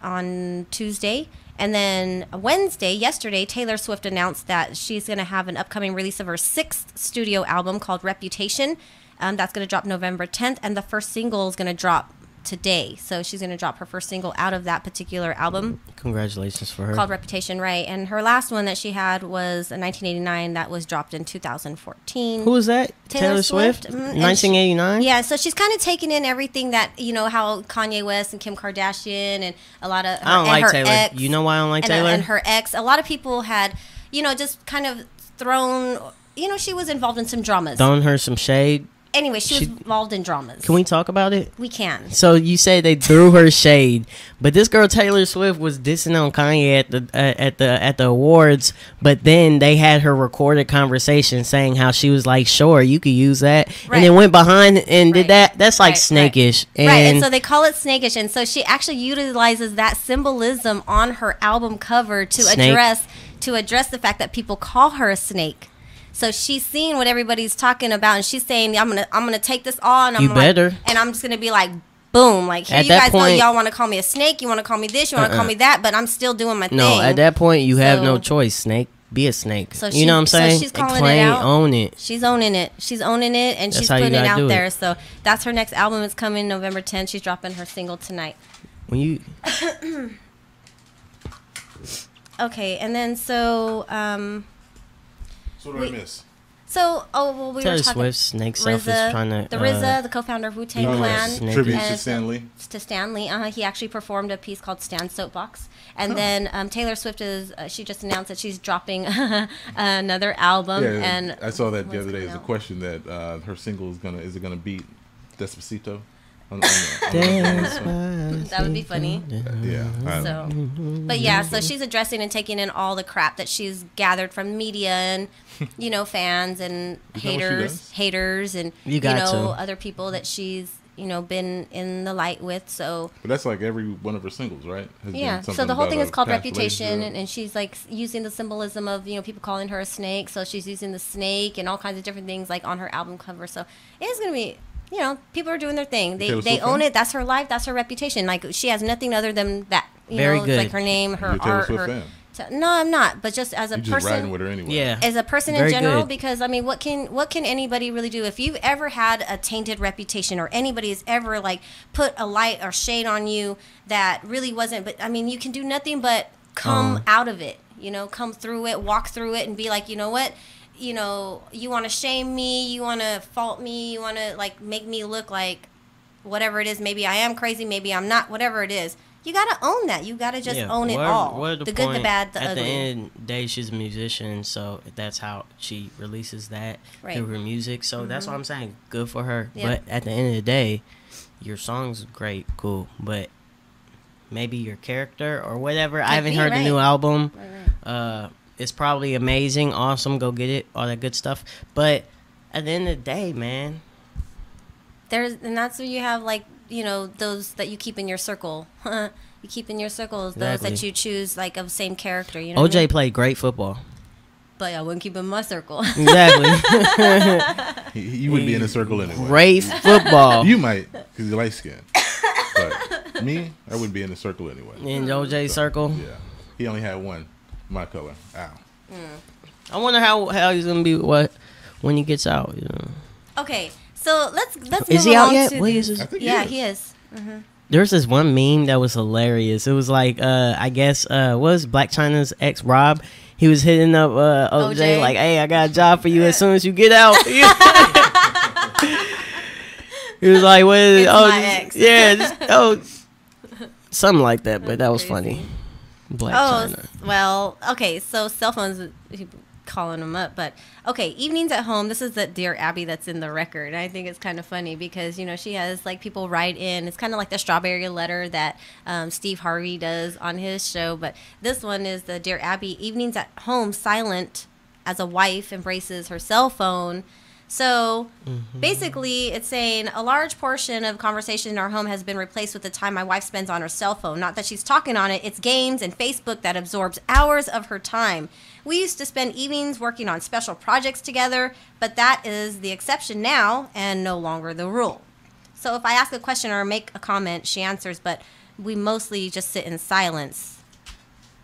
on Tuesday. And then yesterday, Taylor Swift announced that she's going to have an upcoming release of her 6th studio album called Reputation. That's going to drop November 10th, and the first single is going to drop today. So she's going to drop her first single out of that particular album. Congratulations for her. Called Reputation, right. And her last one that she had was a 1989 that was dropped in 2014. Who was that? Taylor Swift. 1989? Yeah, so she's kind of taking in everything that, how Kanye West and Kim Kardashian and a lot of her, I don't like her Taylor. ex, You know why I don't like and, Taylor? and her ex. A lot of people had, just kind of thrown, she was involved in some dramas. Throwing her some shade. Anyway, she was involved in dramas. Can we talk about it? We can. So you say they threw her shade, but this girl Taylor Swift was dissing on Kanye at the awards. But then they had her recorded conversation saying how she was like, "Sure, you could use that," and then went behind and did that. That's like snakish. And so they call it snakish, and so she actually utilizes that symbolism on her album cover to address the fact that people call her a snake. So she's seeing what everybody's talking about, and she's saying, "I'm gonna take this on. You better." And I'm just gonna be like, boom, like here At you that guys know point- y'all want to call me a snake, you want to call me this, you want to call me that, but I'm still doing my thing." No, at that point you have no So- choice. Snake, be a snake. So you know what I'm saying? So she's calling Claim, it out. own it. She's owning it. She's owning it, and That's she's how you putting it gotta out do there. it. So that's her next album. It's coming November 10th. She's dropping her single tonight. When you Okay, and then so So what did I miss? We Taylor were talking Swift's Snake Self is RZA, trying to... the RZA, the co-founder of Wu-Tang Clan. Tribute and to Stan Lee. To Stan Lee. He actually performed a piece called Stan's Soapbox. And then Taylor Swift she just announced that she's dropping another album. Yeah, and I saw that the other day. There's a question that her single is it gonna beat Despacito? That would be funny. So she's addressing and taking in all the crap that she's gathered from media and fans and haters and other people that she's been in the light with. So but that's like every one of her singles, right? So the whole thing is called Reputation, and she's like using the symbolism of people calling her a snake, so she's using the snake and all kinds of different things like on her album cover. So it is gonna be people are doing their thing. They own it. That's her life. That's her reputation. Like she has nothing other than that. Very good. It's like her name, her art. No, I'm not. But just as a person, just riding with her anyway. Yeah. As a person in general, because what can anybody really do if you've ever had a tainted reputation or anybody has ever like put a light or shade on you that really wasn't? But you can do nothing but come out of it. Come through it, walk through it, and be like, you know what? You want to shame me, you want to fault me, you want to like make me look like whatever it is. Maybe I am crazy, maybe I'm not, whatever it is. You got to own that. You got to just own it all. The good, the bad, the ugly. At the end of the day, she's a musician, so that's how she releases that through her music. So that's what I'm saying. Good for her. Yeah. But at the end of the day, your song's great, cool. But maybe your character or whatever. I haven't heard the new album. It's probably amazing, awesome, go get it, all that good stuff. But at the end of the day, man, and that's where you have like those that you keep in your circle. You keep in your circles those that you choose like of same character. OJ played great football, but I wouldn't keep him in my circle. Exactly. You wouldn't be in a circle anyway. Great football. You might because you're light skinned. But me, I wouldn't be in the circle anyway. In OJ's circle? Yeah, he only had one. My color. Ow. I wonder how he's gonna be when he gets out. Okay, so let's is move he out along yet? to he is. Mm-hmm. There's this one meme that was hilarious. It was like I guess what was Black China's ex Rob. He was hitting up OJ like, "Hey, I got a job for you as soon as you get out." He was like, "What is it? Something like that." But that was funny. Black China. Well, okay, so cell phones, calling them up, but okay, evenings at home. This is the Dear Abby that's in the record. I think it's kind of funny because she has like people write in. It's kind of like the strawberry letter that Steve Harvey does on his show, but this one is the Dear Abby. Evenings at home, silent as a wife embraces her cell phone. So basically it's saying a large portion of conversation in our home has been replaced with the time my wife spends on her cell phone. Not that she's talking on it. It's games and Facebook that absorbs hours of her time. We used to spend evenings working on special projects together, but that is the exception now and no longer the rule. So if I ask a question or make a comment, she answers, but we mostly just sit in silence.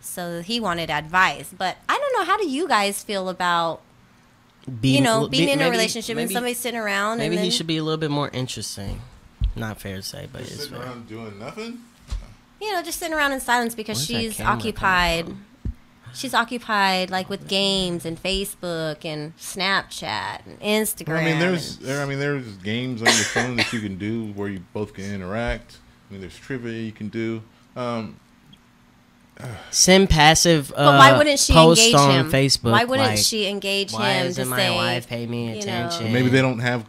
So he wanted advice. But I don't know, how do you guys feel about being in a relationship and somebody sitting around? Maybe he should be a little bit more interesting. Not fair to say, but it's sitting around doing nothing. Just sitting around in silence because she's occupied. She's occupied like with games and Facebook and Snapchat and Instagram. There's games on your phone that you can do where you both can interact. There's trivia you can do. Send passive but why wouldn't she post engage on him? Facebook. Why wouldn't she engage him? Why doesn't my say, wife pay me attention? Maybe they don't have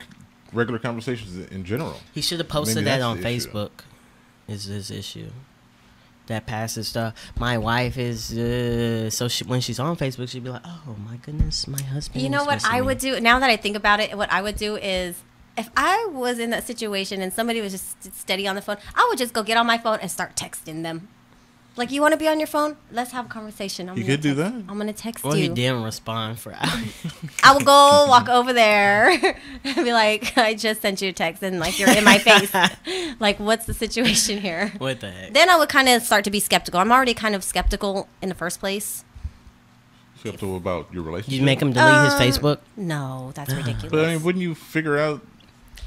regular conversations in general. He should have posted that on Facebook. Is his issue that passive stuff? My wife is when she's on Facebook, she'd be like, "Oh my goodness, my husband." You know what I would do now that I think about it? What I would do is, if I was in that situation and somebody was just steady on the phone, I would just go get on my phone and start texting them. Like, you want to be on your phone? Let's have a conversation. You could do that. I'm going to text you. Well, you. he didn't respond for hours. I will go walk over there and be like, I just sent you a text and like you're in my face. Like, what's the situation here? What the heck? Then I would kind of start to be skeptical. I'm already kind of skeptical in the first place. Skeptical about your relationship? You make him delete his Facebook? No, that's ridiculous. But wouldn't you figure out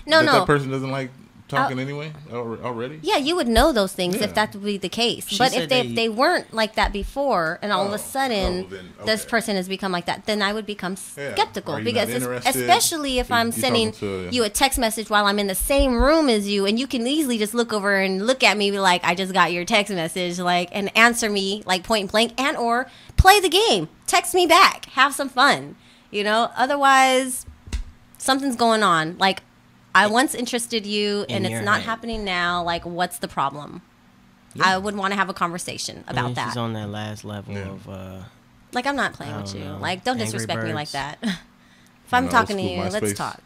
that person doesn't like talking anyway already? Yeah, you would know those things Yeah. if that would be the case. She But said if they weren't like that before, and all of a sudden then, this okay. person has become like that, then I would become Yeah. skeptical. Are you Because not interested? especially if I'm You're sending talking to- you a text message while I'm in the same room as you, and you can easily just look over and look at me like, I just got your text message, like, and answer me like point blank, and or play the game. Text me back. Have some fun. You know? Otherwise, something's going on. Like, I once interested you, and In it's your not head. happening now. Like, what's the problem? I would want to have a conversation I about mean, that. she's on that last level Yeah. of. Like, I'm not playing I with don't you. know. Like, don't Angry disrespect me like Birds. that. If I'm old talking to school you, let's MySpace. talk.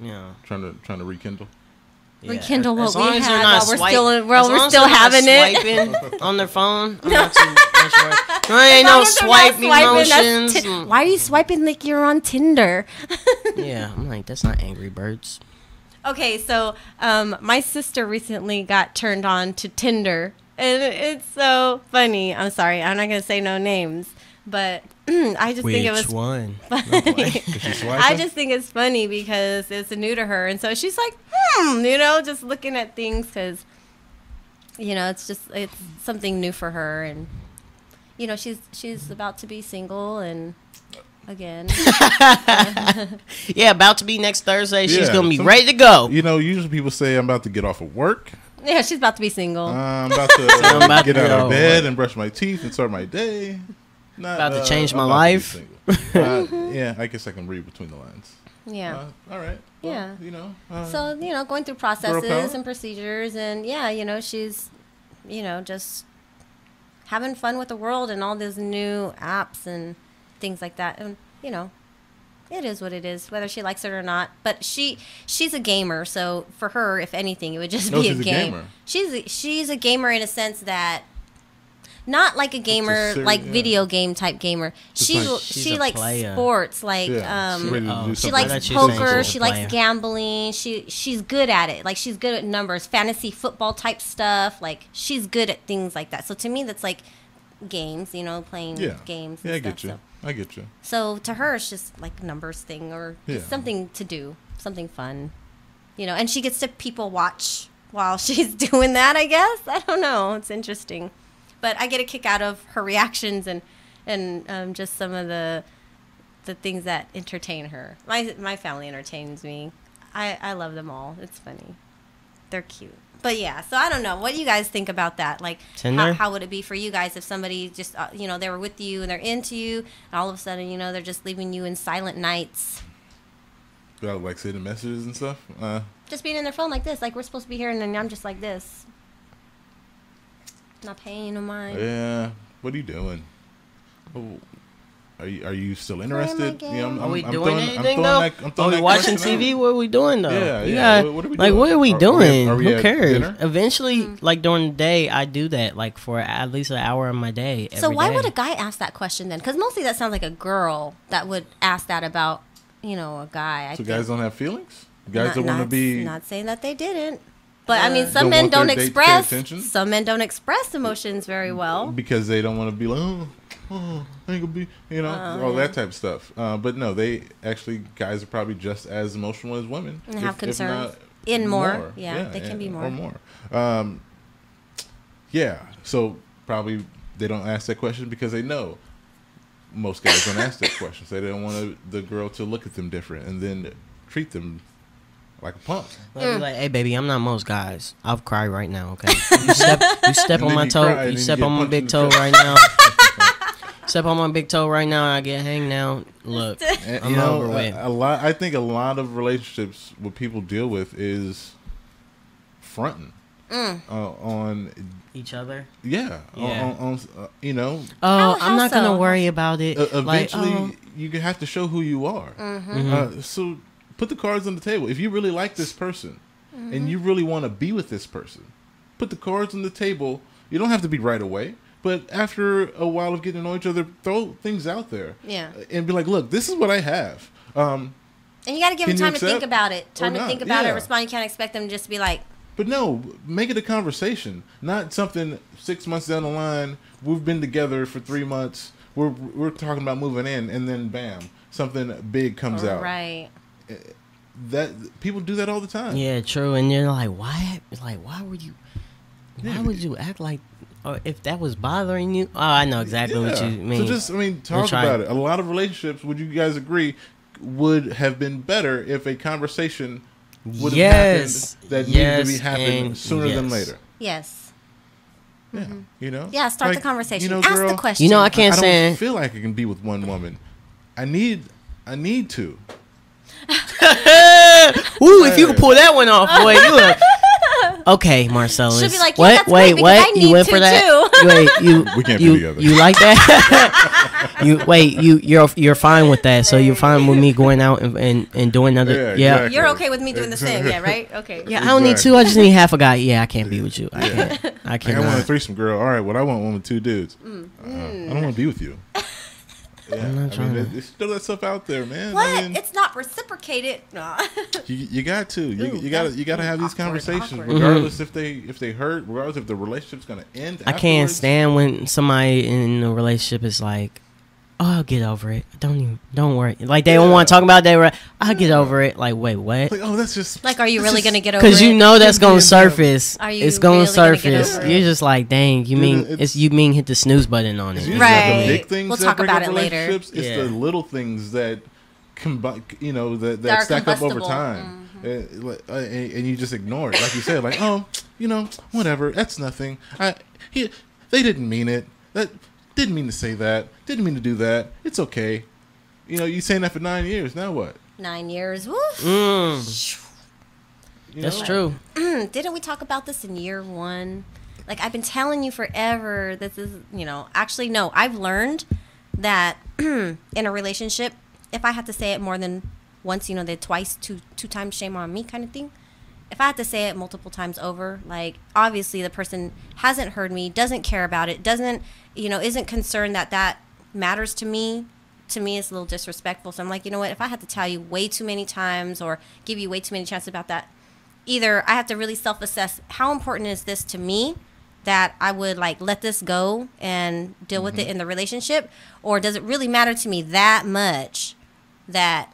Yeah. Trying to rekindle. Rekindle what As long we as they're had not while we're swipe- still as while we're long as still they're not having it. swiping on their phone. I'm not too much worried. There ain't As long no as they're not swipe swiping, that's emotions. Why are you swiping like you're on Tinder? Yeah, I'm like, that's not Angry Birds. Okay, so my sister recently got turned on to Tinder, and it's so funny. I'm sorry, I'm not gonna say no names, but I just think it was one? funny. Is she swiping? I just think it's funny because it's new to her, and so she's like, you know, just looking at things because, you know, it's something new for her, and you know, she's about to be single and. Again. Yeah, about to be next Thursday. She's Yeah, gonna be ready to go. You know, usually people say I'm about to get off of work. Yeah, she's about to be single. I'm about to I'm about get to out go. of bed and brush my teeth and start my day. Not, About to change my I'm about life. to be single. Yeah, I guess I can read between the lines. Yeah. All right. Well, Yeah. You know. So, you know, going through Girl processes power. and procedures, and yeah, you know, she's, you know, just having fun with the world and all these new apps and things like that. And, you know, it is what it is, whether she likes it or not. But she's a gamer, so for her, if anything, it would just No, be a she's a game. gamer. She's a gamer in a sense that not like a gamer, like yeah. video game type gamer. Just She like- She's she a likes player. sports, like Yeah, she's ready to do she something. I likes thought you were saying poker. she's a She likes player. gambling. She's good at it. Like she's good at numbers, fantasy football type stuff. Like she's good at things like that. So to me, that's like games. You know, playing Yeah. games. Yeah, And I get stuff, you. I get you. So to her, it's just like numbers thing or just Yeah. something to do, something fun. You know, and she gets to people watch while she's doing that. I guess I don't know. It's interesting, but I get a kick out of her reactions and just some of the things that entertain her. My family entertains me. I love them all. It's funny. They're cute. But yeah, so I don't know. What do you guys think about that? Like, Tinder? how would it be for you guys if somebody just, you know, they were with you and they're into you, and all of a sudden, you know, they're just leaving you in silent nights, Do I like sending messages and stuff? just being in their phone like this, like we're supposed to be here, and then I'm just like this, not paying no mind. Yeah. What are you doing? Oh, are you still interested? game. You know, Are we I'm doing throwing- I'm anything throwing though? that- I'm Are throwing we that watching question TV? out. What are we doing though? Yeah, You yeah. got- What are we like, doing? what are we Are we doing? at Who cares? dinner? Eventually, like during the day, I do that like for at least an hour of my day. So every why day. would a guy ask that question then? Because mostly that sounds like a girl that would ask that about, you know, a guy. I So think. guys don't have feelings? Guys don't want to Not- be. Not saying that they didn't, but I mean, some Don't men want their don't date to pay express. attention? Some men don't express emotions very well. Because they don't want to be like, I ain't gonna be, you know, all that type of stuff. But no, they actually, guys are probably just as emotional as women. And have if concerns. not More. Yeah, they can be more. Or more. Yeah, so probably they don't ask that question because they know most guys don't ask that question. So they don't want the girl to look at them different and then treat them like a punk. I'd be like, hey baby, I'm not most guys. I'll cry right now, okay? You step And on then my you toe. cry, and You then step you on get my punched in big the toe face. right now. Step on my big toe right now. I get hanged now. Look, And, I'm you know, over with. a lot. I think a lot of relationships, what people deal with is fronting on. Each other. Yeah, Yeah. on you know. Oh, How I'm not so? gonna worry about it. Eventually, Like, you have to show who you are. Mm-hmm. So put the cards on the table. If you really like this person and you really want to be with this person, put the cards on the table. You don't have to be right away, but after a while of getting to know each other, throw things out there. Yeah. And be like, look, this is what I have. And you got to give them Can you time to think accept about it. Time or to not? think about it. Yeah. Respond. You can't expect them to just be like, But no, make it a conversation, not something 6 months down the line. We've been together for 3 months. We're talking about moving in, and then bam, something big comes out. right. that people do that all the time. Yeah, true. And you're like, why? Like, why would you? Why would you act like? Or if that was bothering you? Oh, I know exactly what you mean. So just, talk about it. A lot of relationships, would you guys agree, would have been better if a conversation would have happened that needed to be happening sooner than later. Yes. Yeah, Yeah, start the conversation. Ask the question. I can't say. I don't feel like I can be with one woman. I need to. Ooh, if you can pull that one off, boy, you look. Okay, Marcellus. Should be like, what? Wait, what? You went for that? Wait, we can't be together. You like that? You're fine with that. So you're fine with me going out and doing other. Yeah. Exactly. You're okay with me doing the same, yeah, right? Okay. Yeah, I don't need two. I just need half a guy. Yeah, I can't be with you. I can't. I can't. I want a threesome, girl. All right, well, I want one with two dudes. I don't want to be with you. Yeah, I'm not trying to. There's still that stuff out there, man. What? It's not reciprocated. No. You got to. You got to have these conversations, awkward. regardless if they hurt, regardless if the relationship's gonna end. I can't stand when somebody in a relationship is like, "Oh, I'll get over it. Don't worry." Like they don't want to talk about that. I'll get over it. Like, wait, what? Like, oh, that's just like, are you really gonna get over it? Because you know that's gonna surface. Are you it's gonna really surface. gonna get over You're just like, dang. You mean hit the snooze button on it? Right. The big things We'll that talk break about up it later. relationships. It's the little things that combine. That stack up over time. And you just ignore it, like you said, like, oh, whatever, that's nothing. They didn't mean it. That didn't mean to say that. Didn't mean to do that. It's okay. You saying that for 9 years. Now what? 9 years. Woof. That's true. Didn't we talk about this in year 1? Like, I've been telling you forever. This is, actually, no. I've learned that in a relationship, if I had to say it more than once, the twice, two times, shame on me kind of thing. If I had to say it multiple times over, like, obviously the person hasn't heard me, doesn't care about it, doesn't, isn't concerned that matters to me. To me, it's a little disrespectful. So I'm like, you know what? If I had to tell you way too many times or give you way too many chances about that, either I have to really self-assess how important is this to me that I would like let this go and deal with it in the relationship, or does it really matter to me that much that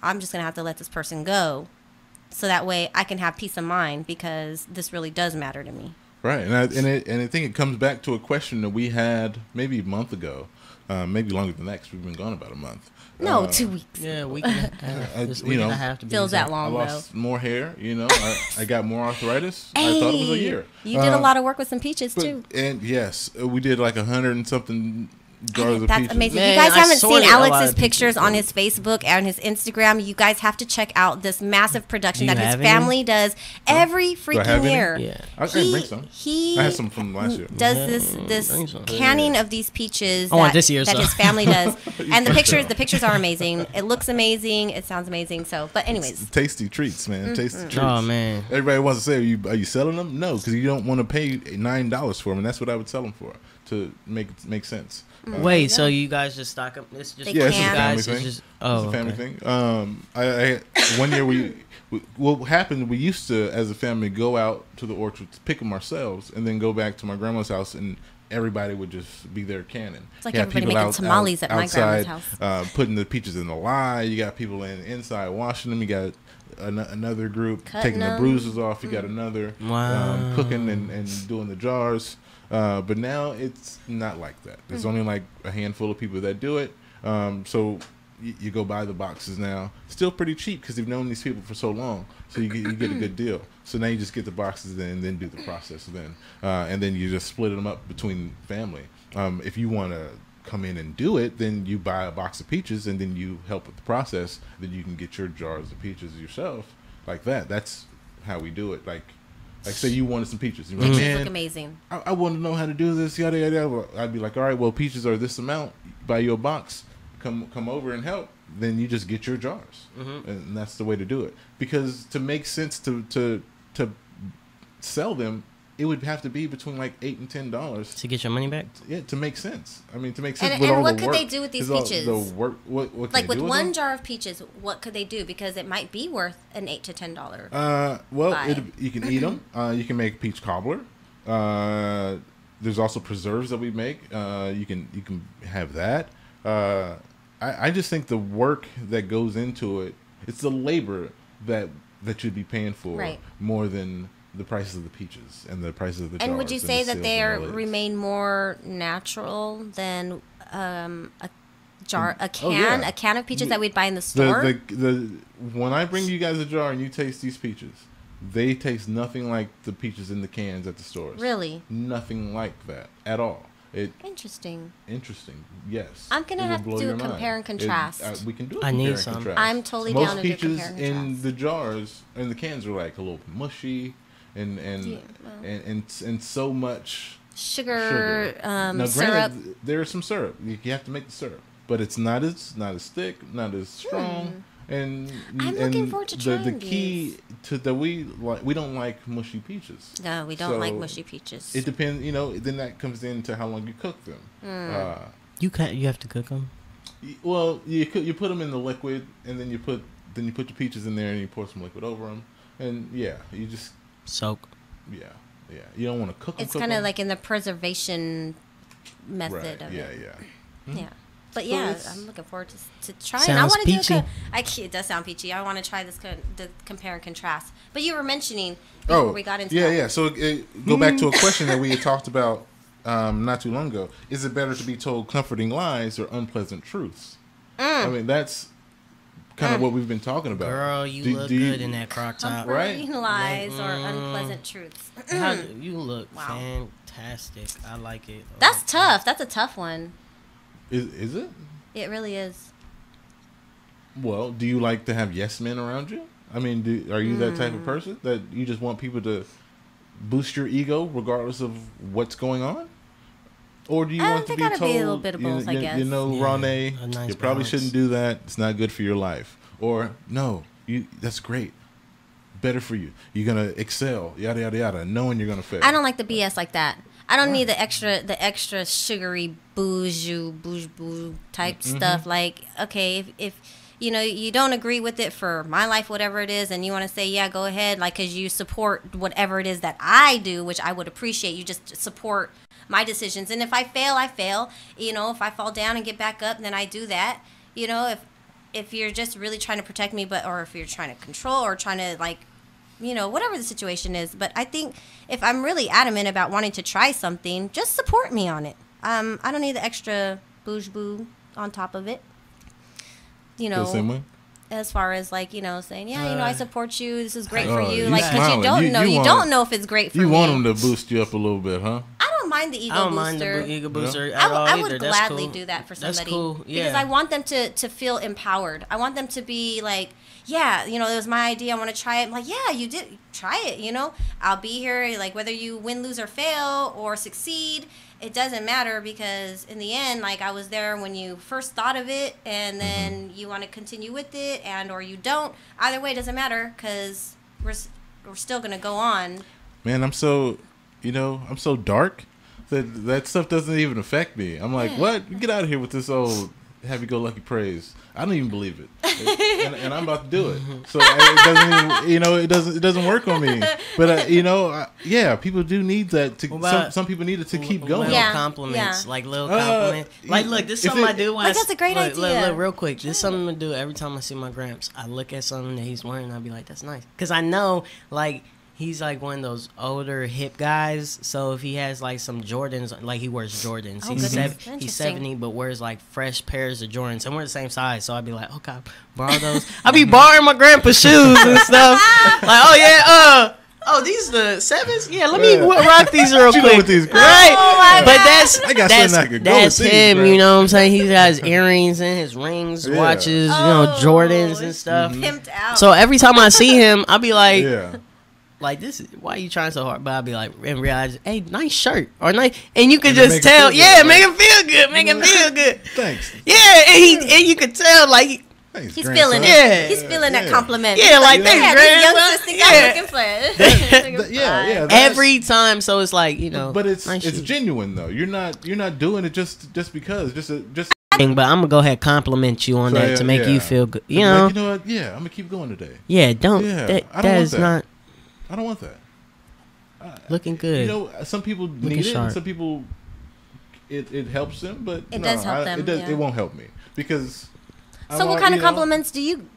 I'm just gonna have to let this person go, so that way I can have peace of mind because this really does matter to me. Right, and I think it comes back to a question that we had maybe a month ago, maybe longer than that, 'cause we've been gone about a month. No, 2 weeks. Yeah, a week and a half. Feels that long, I lost more hair, I got more arthritis. I thought it was a year. You did a lot of work with some peaches too. And yes, we did like 100 and something jars of That's peaches. amazing. Man, you guys I haven't seen sorted a lot Alex's of pictures peaches, on his Facebook and his Instagram. You guys have to check out this massive production Do you that his have any? family does every Do I freaking have any? year. Yeah. I can bring some. He I had some from last year. does bring this some. canning of these peaches I want that, this year, that so. his family does, and the pictures are amazing. It looks amazing. It sounds amazing. So, but anyways, Tasty treats, man. Tasty treats. Oh man. Everybody wants to say, are you selling them? No, because you don't want to pay $9 for them, and that's what I would sell them for to make sense. Wait, so you guys just stock up? It's just Yeah, it's a can. family guys, thing. it's just- It's a family thing. I one year what happened? We used to, as a family, go out to the orchard to pick them ourselves, and then go back to my grandma's house, and everybody would just be there canning. it's like You have everybody people making tamales at my grandma's outside, house. putting the peaches in the lye. You got people inside washing them. You got another group Cutting taking the them. bruises off. You got another Wow. cooking and doing the jars. But now it's not like that. There's only like a handful of people that do it. So you go buy the boxes now. Still pretty cheap because you've known these people for so long. So you get a good deal. So now you just get the boxes and then do the process then. And then you just split them up between family. If you want to come in and do it, then you buy a box of peaches and then you help with the process. Then you can get your jars of peaches yourself like that. That's how we do it. Like say you wanted some peaches. You're like, Peaches man, look amazing. I want to know how to do this, yada yada yada. I'd be like, all right, well, peaches are this amount. Buy you a box. Come over and help. Then you just get your jars, and that's the way to do it. Because to make sense to sell them, it would have to be between like $8 and $10 to get your money back. Yeah, to make sense. I mean, to make sense. And with all what the could work. they do with these 'Cause peaches? The work. What can Like they with do one them? jar of peaches, what could they do? Because it might be worth an $8 to $10. Well, you can eat them. You can make peach cobbler. There's also preserves that we make. You can have that. I just think the work that goes into it It's the labor that you'd be paying for Right. more than the prices of the peaches and the prices of the jars. And would you and say the that seals they and are the lilies. remain more natural than a jar, a Oh, can, yeah. a can of peaches that we'd buy in the store? The when I bring you guys a jar and you taste these peaches, they taste nothing like the peaches in the cans at the stores. Really? Nothing like that at all. Interesting. Interesting. Yes. I'm gonna It will have to blow do a your mind. compare and contrast. We can do a I need compare and some. contrast. I'm totally Most down to do peaches compare and in contrast. the jars and the cans are like a little mushy and Yeah, well. and so much Sugar, Now, syrup. granted, there is some syrup. You have to make the syrup, but it's not as thick, not as strong. And I'm and looking forward to the trying key to that we don't like mushy peaches. No, we don't like So mushy peaches. It depends, then that comes into how long you cook them. You have to cook them. Well, you put them in the liquid, and then you put your peaches in there, and you pour some liquid over them, and you just soak. Yeah. You don't want to cook them. It's kind of like in the preservation method right. of yeah, it. Yeah. Yeah. But So yeah, it's- I'm looking forward to trying. I Sounds want to peachy. it does sound peachy. I want to try this the compare and contrast. But you were mentioning before we got into that. Yeah. So go back to a question that we had talked about not too long ago. Is it better to be told comforting lies or unpleasant truths? I mean, that's kind of what we've been talking about. Girl, you look good in that crock top. Right? Comforting lies or unpleasant truths. You look Wow. fantastic. I like it. That's tough. That's a tough one. Is it? It really is. Well, do you like to have yes men around you? I mean, are you that type of person that you just want people to boost your ego regardless of what's going on? Or do you want to they be gotta told, be a little bit of both, I guess. you know, Yeah, Ronnie, a nice you probably balance. shouldn't do that. It's not good for your life. Or, no, that's great. Better for you. You're going to excel, yada, yada, yada, knowing you're going to fail. I don't like the BS like that. I don't need the extra sugary booze type stuff. Like, okay, if you know you don't agree with it for my life, whatever it is, and you want to say, yeah, go ahead, like, because you support whatever it is that I do, which I would appreciate. You just support my decisions, and if I fail, I fail. You know, if I fall down and get back up, then I do that. You know, if you're just really trying to protect me, or if you're trying to control or trying to, like, you know, whatever the situation is. But I think if I'm really adamant about wanting to try something, just support me on it. I don't need the extra boo on top of it. You know, The same way? as far as, like, you know, saying, yeah, you know, I support you. This is great for Oh, you. you Like, because you smiling. don't know. You want- don't know if it's great for You me. want them to boost you up a little bit, huh? I don't mind the ego I don't booster. mind the ego booster at I all would either. That's gladly cool. do that for somebody. That's cool. Yeah. Because I want them to feel empowered. I want them to be like, yeah, you know, it was my idea. I want to try it. I'm like, yeah, you did. Try it, you know. I'll be here. Like, whether you win, lose, or fail, or succeed, it doesn't matter, because in the end, like, I was there when you first thought of it, and then you want to continue with it, and or you don't. Either way, it doesn't matter, because we're still going to go on. Man, I'm so dark that stuff doesn't even affect me. I'm like, what? Get out of here with this old happy-go-lucky praise. I don't even believe it, and I'm about to do it. So it doesn't even, it doesn't work on me. But people do need that. Some people need it to keep going. Little compliments, like little compliments. Like, look, this is something I do. When that's a great idea. Look, real quick. This is something I do every time I see my Gramps. I look at something that he's wearing, and I'll be like, that's nice. Because I know, like, he's like one of those older hip guys. So if he has like some Jordans, like he wears Jordans. Oh, he's goodness. he's 70, but wears like fresh pairs of Jordans, and we're the same size. So I'd be like, okay, borrow those. I be borrowing my grandpa's shoes and stuff. Like, oh yeah, these the sevens. Yeah, let me rock these real What you quick. doing with these Right? Oh my But God. that's him. You know what I'm saying? He has earrings and his rings, watches, Jordans and stuff. Pimped out. So every time I see him, I'll be like. Yeah. Like, this is why are you trying so hard? But I'll be like, and realize, hey, nice shirt or nice, and you could And just make it tell, feel yeah, good. make him feel good, make him feel good. Thanks. Yeah, and you could tell, like, Thanks, He's grandson. feeling it. Yeah. He's feeling that compliment. Yeah, like, yeah, thanks, this young grandson. sister Yeah. got looking for it. Yeah. that's- every time. So it's like, But it's nice it's shoes. genuine though. You're not doing it just because. Just. But I'm gonna go ahead and compliment you on So, that to make yeah. you feel good. You Like, know, you know what? Yeah, I'm gonna keep going today. yeah. Don't. Yeah, that I don't that want is that. not I don't want that. looking good. You know, some people Looking need it, sharp. and some people it helps them, but It does help them, It yeah. It won't help me because So what kind of compliments do you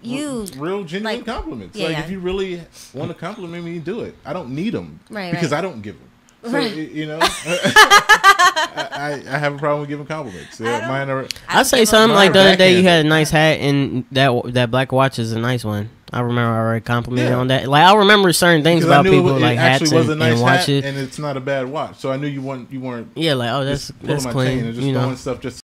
real genuine compliments? Yeah, if you really want to compliment me, do it. I don't need them because I don't give them. So, I have a problem with giving compliments. I say something like the other day you had a nice hat and that black watch is a nice one. I remember I already complimented on that. Like I remember certain things about people like hats and watches, and it's not a bad watch. So I knew you weren't. Yeah, like that's clean. and just throwing stuff just